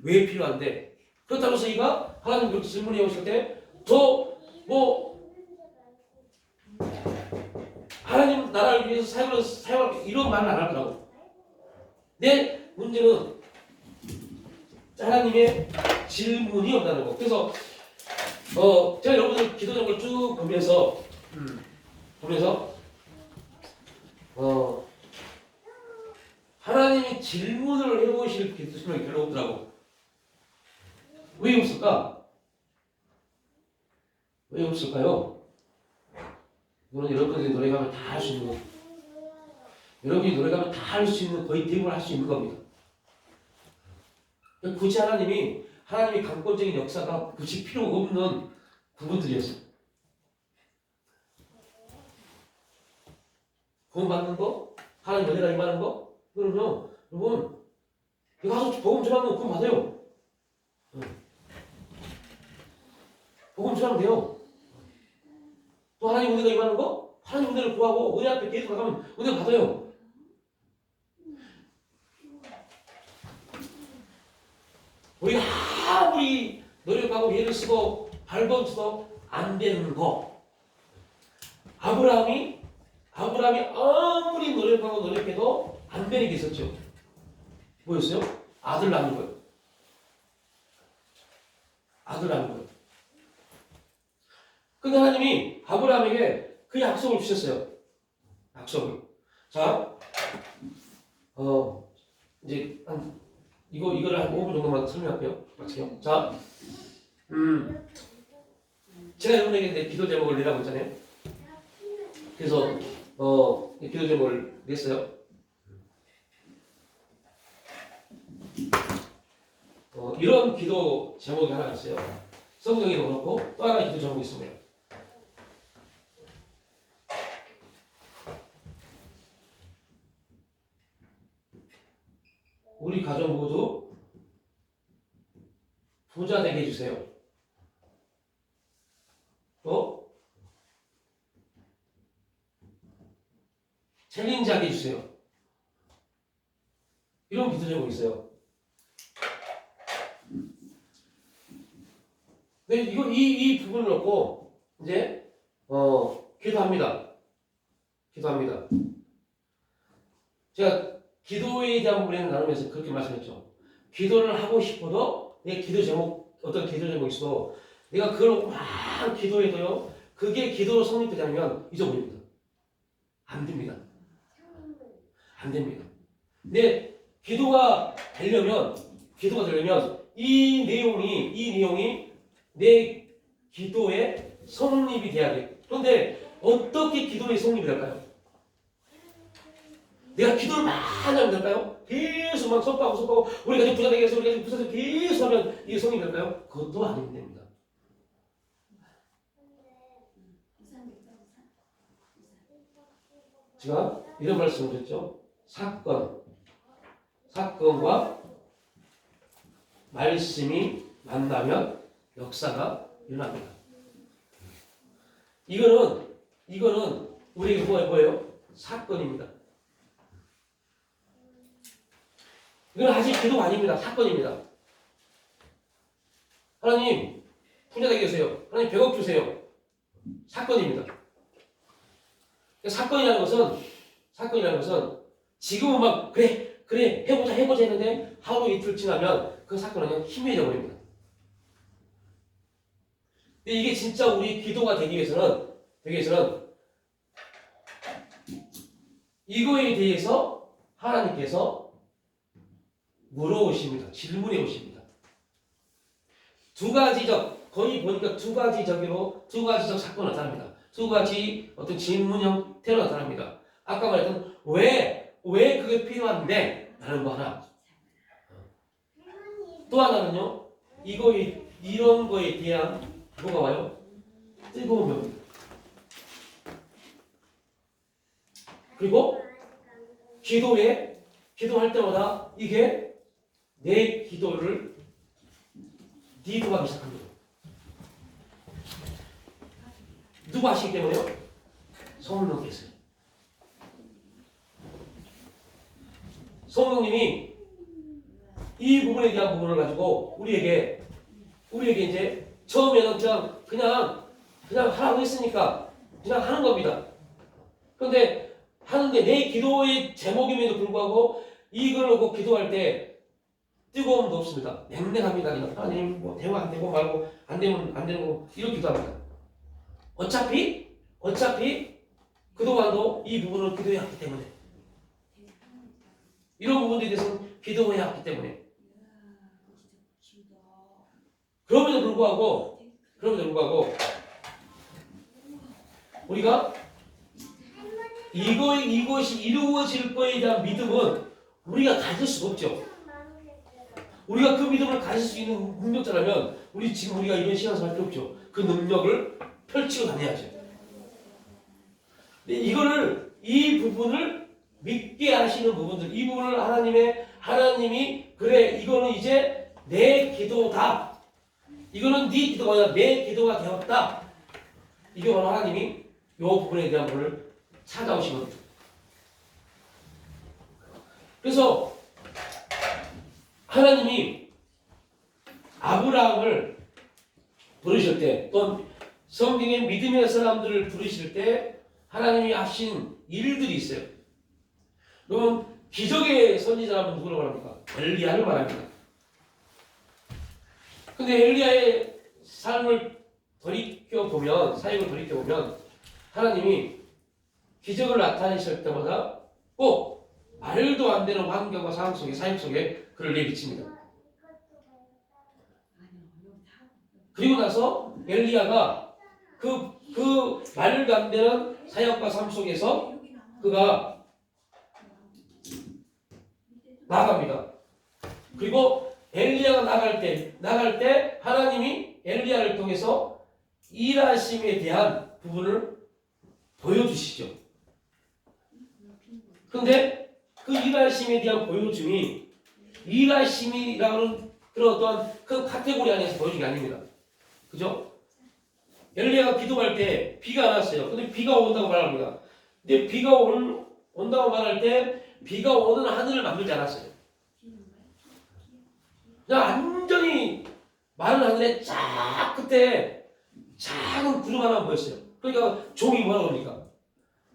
왜 필요한데? 그렇다고 해서 이가 하나님 그렇게 질문해 오실 때 하나님 나라를 위해서 사용할 이런 말을 안 할 거라고. 내 문제는 하나님의 질문이 없다는 거. 그래서 제가 여러분들 기도 제목을 쭉 보면서 하나님이 질문을 해보실 기도 제목이 별로 없더라고. 왜 없을까? 왜 없을까요? 이거는 여러분들이 노래 가면 다 할 수 있는 거. 여러분이 노래 가면 다 할 수 있는 거의 대부분 할 수 있는 겁니다. 굳이 하나님이 강권적인 역사가 굳이 필요가 없는 부분들이었어요. 구원 받는 거, 하나님 은혜가 임하는 거, 그러면 여러분 이거 가서 복음 전하면 구원 받아요. 복음 전하면 돼요. 또 하나님 은혜가 임하는 거, 하나님 은혜를 구하고 은혜 앞에 계속 나가면 은혜 받아요. 우리가 아무리 노력하고 예를 쓰고 발버쳐도 안 되는 거. 아브라함이 아무리 노력해도 안 되는 게 있었죠. 뭐였어요? 아들 낳는 거예요. 근데 하나님이 아브라함에게 그 약속을 주셨어요. 약속을. 자, 이제 이거를 한 5분 정도만 설명할게요. 마치게요. 자, 제가 여러분에게 이제 기도 제목을 내라고 했잖아요. 그래서 기도 제목을 냈어요. 이런 기도 제목이 하나 있어요. 성경에도 그렇고 또 하나의 기도 제목이 있습니다. 우리 가족 모두 부자 되게 해주세요. 또 챌린지하게 해주세요. 이런 기도 제목이 있어요. 근데 이 부분을 놓고 이제 기도합니다. 제가 기도에 대한 부분을 나누면서 그렇게 말씀했죠. 기도를 하고 싶어도 내 기도 제목 어떤 기도 제목이 있어 내가 그걸 막 기도해도요 그게 기도로 성립되지 않으면 잊어버립니다. 안 됩니다. 근데 기도가 되려면 이 내용이 내 기도의 성립이 돼야 돼요. 그런데 어떻게 기도의 성립이 될까요? 내가 기도를 많이 하면 될까요? 계속 막 선포하고 우리가 지금 부자 되게 해서 우리가 지금 부자 되게 계속 하면 이게 성립이 될까요? 그것도 아니면 됩니다. 제가 이런 말씀을 드렸죠. 사건과 말씀이 만나면 역사가 일어납니다. 이거는 우리에게 뭐예요? 사건입니다. 이건 아직 기도가 아닙니다. 사건입니다. 하나님 부자 되게 해주세요. 하나님 100억 주세요. 사건입니다. 사건이라는 것은 사건이라는 것은 지금은 막 그래 해보자 했는데 하루 이틀 지나면 그 사건은 그냥 희미해져 버립니다. 근데 이게 진짜 우리 기도가 되기 위해서는 이거에 대해서 하나님께서 물어오십니다. 질문해 오십니다. 두 가지적, 거의 보니까 두 가지적 사건이 나타납니다. 두 가지 어떤 질문 형태로 나타납니다. 아까 말했던 왜 그게 필요한데? 라는 거 하나. 또 하나는요, 이런 거에 대한 뭐가 와요? 뜨거운 면. 그리고 기도할 때마다 이게 내 기도를 리드하기 시작합니다. 누가 하시기 때문에요? 성령께서요. 성령님이 이 부분에 대한 부분을 가지고 우리에게 이제 처음에는 그냥 하라고 했으니까 그냥 하는 겁니다. 그런데 하는데 내 기도의 제목임에도 불구하고 이걸 놓고 기도할 때 뜨거움도 없습니다. 냉랭합니다. 그냥 하나님 뭐 대화 안 되고 말고 안 되면 안 되는 거 이렇게 기도합니다. 어차피 그동안도 이 부분을 기도해 왔기 때문에 이런 부분에 대해서는 기도해 왔기 때문에 그럼에도 불구하고 우리가 이것이 이루어질 거에 대한 믿음은 우리가 가질 수가 없죠. 우리가 그 믿음을 가질 수 있는 능력자라면 우리가 이런 신앙생활 할 필요 없죠. 그 능력을 펼치고 다녀야죠. 근데 이 부분을 믿게 하시는 부분들, 이 부분을 하나님이 그래 이거는 이제 내 기도다. 이거는 네 기도가 아니라 내 기도가 되었다. 이게 바로 하나님이 이 부분에 대한 부분을 찾아오신 겁니다. 그래서 하나님이 아브라함을 부르실 때, 또 성경의 믿음의 사람들을 부르실 때 하나님이 하신 일들이 있어요. 그러면 기적의 선지자라면 누구를 말합니까? 엘리야를 말합니다. 근데 엘리야의 삶을 사역을 돌이켜보면 하나님이 기적을 나타내실 때마다 꼭 말도 안 되는 환경과 상황 속에, 사역 속에 그를 내비칩니다. 그리고 나서 엘리야가 그 말도 안 되는 사역과 삶 속에서 그가 나갑니다. 그리고 엘리야가 나갈 때 하나님이 엘리야를 통해서 일하심에 대한 부분을 보여주시죠. 그런데 그 일하심에 대한 보여줌이 일하심이라는 그런 어떠한 그 카테고리 안에서 보여준 게 아닙니다. 그죠? 엘리야가 기도할 때 비가 안 왔어요. 근데 비가 온다고 말합니다. 근데 비가 온다고 말할 때 비가 오는 하늘을 만들지 않았어요. 그냥 완전히 마른 하늘에 그때 작은 구름 하나 보였어요. 그러니까 종이 뭐라고 그럽니까?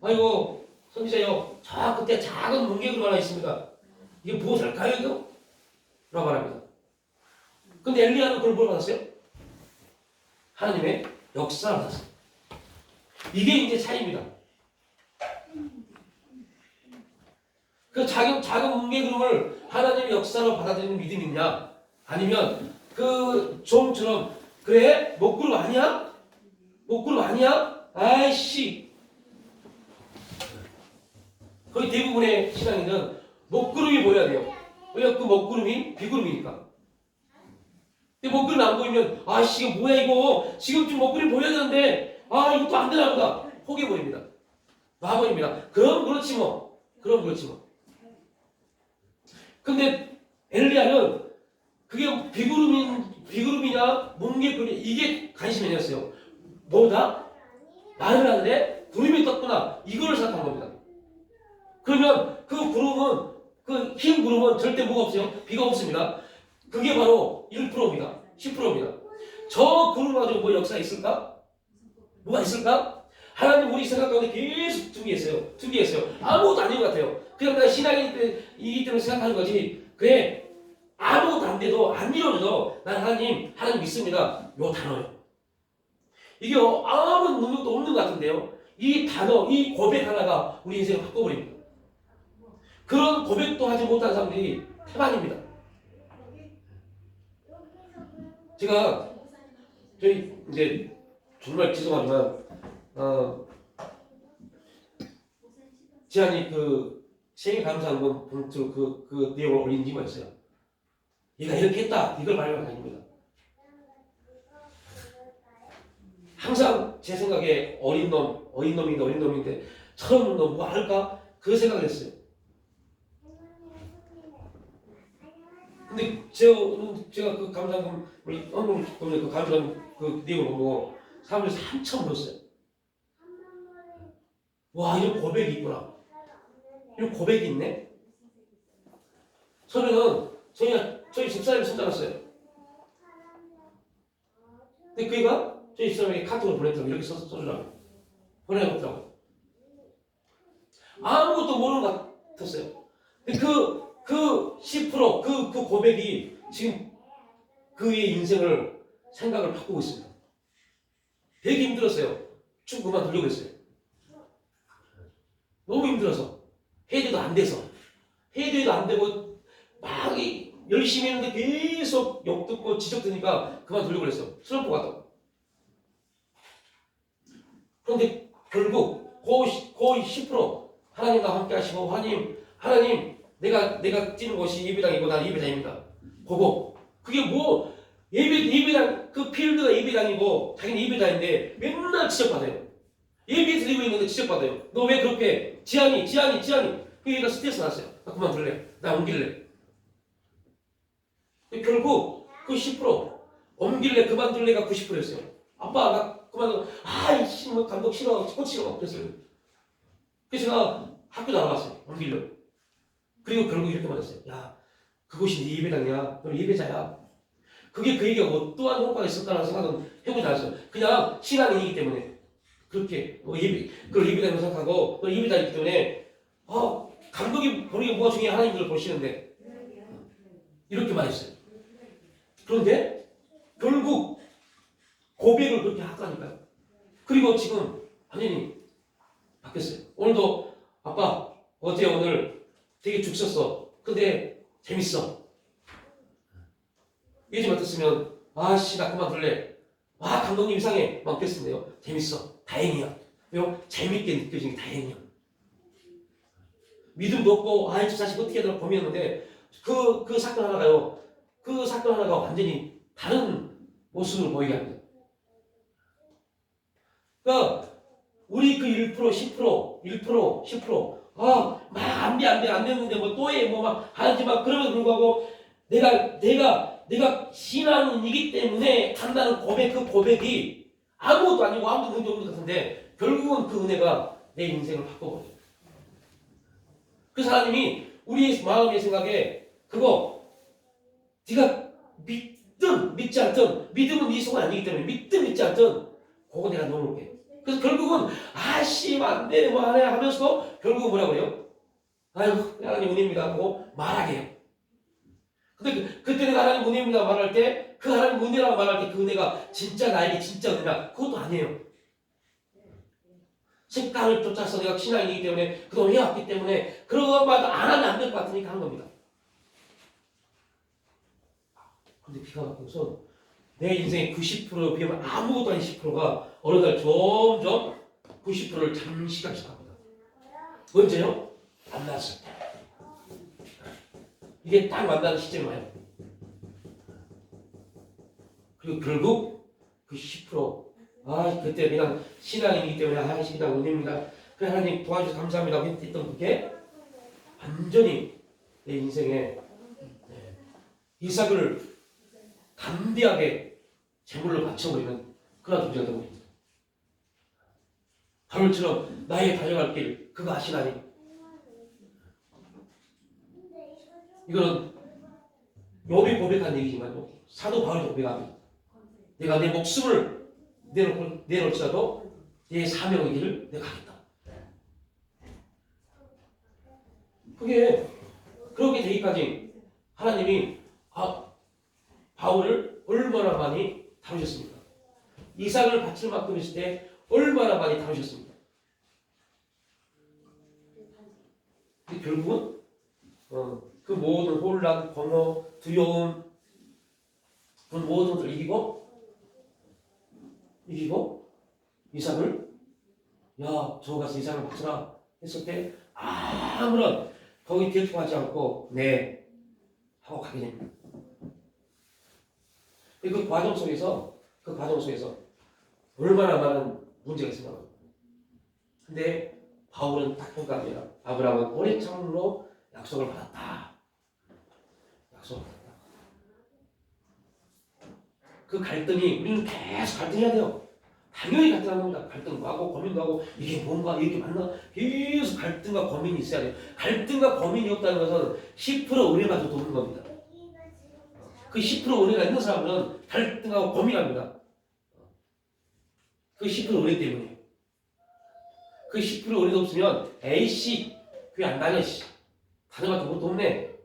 아이고 선지자요, 그때 작은 뭉게구름 하나 있습니다. 이게 무엇일까요 이거? 라고 말합니다. 근데 엘리야는 그걸 뭘 받았어요? 하나님의 역사를 받았어요. 이게 이제 차이입니다. 그 작은 뭉게구름을 하나님의 역사로 받아들이는 믿음이 있냐? 아니면 그 종처럼 그래? 먹구름 아니야? 아이씨. 거의 대부분의 신앙인은 먹구름이 보여야 돼요. 왜 그 먹구름이 비구름이니까. 근데 먹구름이 안 보이면 아이씨 이거 뭐야 이거 지금쯤 먹구름이 보여야 되는데 이것도 안 되나 보다. 포기해버립니다. 놔버립니다. 그럼 그렇지 뭐. 근데 엘리야는 그게 비구름이냐 뭉게구름이냐 이게 관심이 아니었어요. 뭐다? 마늘 하늘에 구름이 떴구나. 이거를 생각한 겁니다. 그러면 그 구름은 그 흰 구름은 절대 뭐가 없어요? 비가 없습니다. 그게 바로 1%입니다. 10%입니다. 저 구름 가지고 뭐 역사가 있을까? 뭐가 있을까? 하나님 우리 생각 가운데 계속 준비했어요. 아무것도 아닌 것 같아요. 그냥 내가 신앙이기 때문에 생각하는 거지. 그래, 아무것도 안 돼도 안 이루어져도 난 하나님 믿습니다. 요 단어요. 이게 아무 능력도 없는 것 같은데요. 이 단어, 이 고백 하나가 우리 인생을 바꿔버립니다. 그런 고백도 하지 못한 사람들이 태반입니다. 제가 저희 이제 정말 죄송하지만 제안이 그 생일 감사하는 건 봉투 그 내용을 올린 이유가 있어요. 얘가 이렇게 했다 이걸 말하는 게 아닙니다. 항상 제 생각에 어린 놈인데 저런 놈 뭐 할까 그 생각을 했어요. 근데 제가 그 감사금 우리 어머니 그 감사금 그 내용을 보고 사람들이 한참 울었어요. 와 이런 고백이 있구나. 이런 고백이 있네. 저는 저희 집사람이 손잡았어요. 근데 그 애가 저희 집사람에게 카톡을 보냈더라고. 이렇게 써주라고 보내놓더라고. 아무것도 모르는 것 같았어요. 근데 그 10% 그 고백이 지금 그의 인생을 생각을 바꾸고 있습니다. 되게 힘들었어요. 축구 그만두려고 했어요. 너무 힘들어서 해도 안 돼서 해도 안 되고 막 열심히 했는데 계속 욕 듣고 지적 드니까 그만두려고 했어. 슬럼프 것 같다고. 그런데 결국 거의 10% 하나님과 함께 하시고 하나님 내가 뛰는 곳이 예배당이고 난 예배당입니다. 보고 그게 뭐 예배당 그 필드가 예배당이고 자기는 예배당인데 맨날 지적받아요. 예배 드리고 있는데 지적받아요. 너 왜 그렇게 지안이 그 얘가 스트레스 났어요. 나 그만둘래. 나 옮길래. 결국 그 10% 옮길래 그만둘래가 90%였어요. 아빠 나 그만둬. 아이씨 뭐 감독 싫어 코치 싫어 그랬어요. 그래서 제가 학교도 나갔어요. 옮길려. 그리고 결국 이렇게 말했어요. 야 그곳이 네 예배당이야. 너 예배자야. 그게 그 얘기가 어떠한 효과가 있을까라는 생각은 해보지 않았어요. 그냥 신앙인이기 때문에 그렇게 그걸 예배당이라고 생각하고 또 예배당이기 때문에 감독이 보는 게 뭐가 중요해 하나님을 보시는데 이렇게 말했어요. 그런데 결국 고백을 그렇게 하다니까요. 그리고 지금 완전히 바뀌었어요. 오늘도 아빠 어제 오늘 되게 죽었어. 근데 재밌어. 예전 같았으면 아씨 나 그만둘래. 와 감독님 이상해. 막 그랬는데요. 재밌어. 다행이야. 왜요? 재밌게 느껴지는 게 다행이야. 믿음도 없고 저 자식 어떻게 하더라 고민했는데 그 사건 하나가요. 그 사건 하나가 완전히 다른 모습을 보이게 합니다. 그러니까 우리 그 1%, 10% 막 안 됐는데 뭐 또 해 뭐 막 하지 마 그러면 불구하고 내가 신앙인이기 때문에 한다는 그 고백이 아무것도 아니고 아무도 은혜 없는 것 같은데 결국은 그 은혜가 내 인생을 바꿔버려요. 그래서 하나님이 우리의 마음의 생각에 그거 네가 믿든 믿지 않든 믿음은 네 속은 아니기 때문에 믿든 믿지 않든 그거 내가 넣어놓을게. 그래서 결국은 아씨 안 돼 뭐 하네 하면서도 결국은 뭐라고 그래요? 아유 하나님 은혜입니다 하고 말하게 해요. 근데 그때 내가 하나님 은혜입니다 말할 때 그 하나님 은혜라고 말할 때 그 은혜가 진짜 나에게 진짜 은혜다 그것도 아니에요. 색깔을 쫓아서 내가 신앙이기 때문에 그동안 해왔기 때문에 그런 것마저 안 하면 안 될 것 같으니까 하는 겁니다. 근데 기가 막혀서 내 인생의 90%에 비하면 아무것도 아닌 10%가 어느 날 점점 90%를 잠시간 시작합니다. 언제요? 만났을 때. 이게 딱 만나는 시점이 와요. 그리고 결국 그 10% 그때 그냥 신앙이기 때문에 신앙 은혜입니다. 그래 하나님 도와주셔서 감사합니다. 했던 그게 완전히 내 인생에 이삭을 담대하게 제물로 바쳐버리는 그런 존재가 되고 있습니다. 바울처럼 나의 달려갈 길 그거 아시나니? 이거는 욥이 고백한 얘기지만 사도 바울이 고백합니다. 내가 내 목숨을 내놓을지라도 내 사명의 길을 내가 가겠다. 그게 그렇게 되기까지 하나님이 바울을 얼마나 많이 다루셨습니까? 이삭을 바칠 만큼 있을 때 얼마나 많이 다루셨습니까? 근데 결국은 그 모든 혼란, 번호, 두려움, 그 모든 것을 이기고 이삭을 저 가서 이삭을 바쳐라 했을 때 아무런 거기 대충하지 않고 네 하고 가게 됩니다. 그 과정 속에서 얼마나 많은 문제가 있습니까? 근데 바울은 딱 평가합니다. 아브라함은 오래 참음으로 약속을 받았다. 그 갈등이 우리는 계속 갈등해야 돼요. 당연히 갈등하는 겁니다. 갈등도 하고 고민도 하고 이게 뭔가 이렇게 맞나 계속 갈등과 고민이 있어야 돼요. 갈등과 고민이 없다는 것은 10% 은혜 가지고 도는 겁니다. 그 10% 은혜가 있는 사람은 갈등하고 고민합니다. 그 10% 은혜 때문에. 그 10% 은혜도 없으면 에이씨 교회 안 다녀 씨 다녀봐도 못 없네.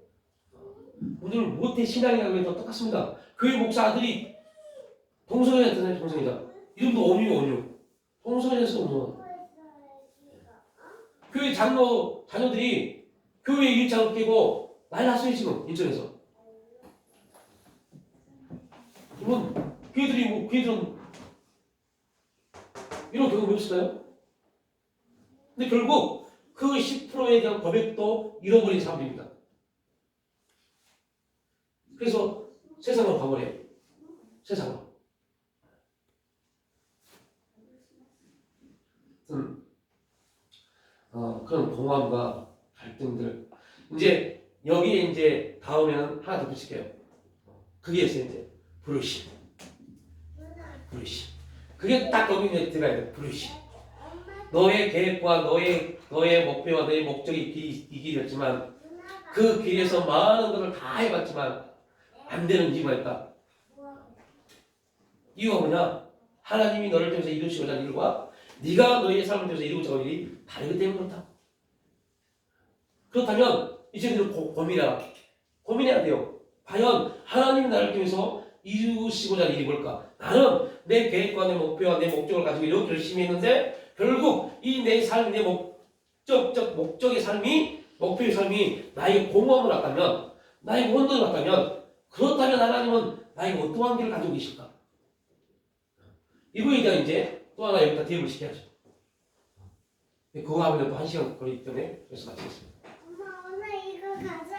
오늘 못해 신앙이라고 해도 똑같습니다. 교회 목사 아들이 동성애였잖아요. 동성애자 이름도 온유 동성애자에서 온유. 교회 자녀들이 교회 일장을 깨고 난리 났어요. 지금 인천에서. 여러분 교회들은 이런 경험이 없을까요? 근데 결국 그 10%에 대한 고백도 잃어버린 사람들입니다. 그래서 세상으로 가버려요. 세상으로. 그런 공허함과 갈등들. 이제 여기에 이제 다음에는 하나 더 붙일게요. 그게 이제 부르심. 그게 딱 거기 들어가야 돼. 부르심. 너의 계획과 너의 목표와 너의 목적이 이 길이었지만 그 길에서 많은 것을 다 해봤지만 안 되는 이유가 있다. 이유가 뭐냐? 하나님이 너를 통해서 이루시고자 하는 일과 네가 너의 삶을 통해서 이루고자 하는 일이 다르기 때문에 그렇다. 그렇다면 이제 고민해야 돼요. 과연 하나님이 나를 통해서 이루시고자 하는 일이 뭘까? 나는 내 계획과 내 목표와 내 목적을 가지고 이렇게 열심히 했는데 결국 이 내 삶, 내 목적의 삶이 목표의 삶이 나의 공허함을 갖다면 나의 혼돈을 갖다면 그렇다면 하나님은 나에게 어떠한 길을 가지고 계실까? 이거에 대한 이제 또 하나 여기다 대입을 시켜야죠. 그거 하면 또 1시간 걸리기 때문에 그래서 마치겠습니다. 엄마 오늘 이거 가져.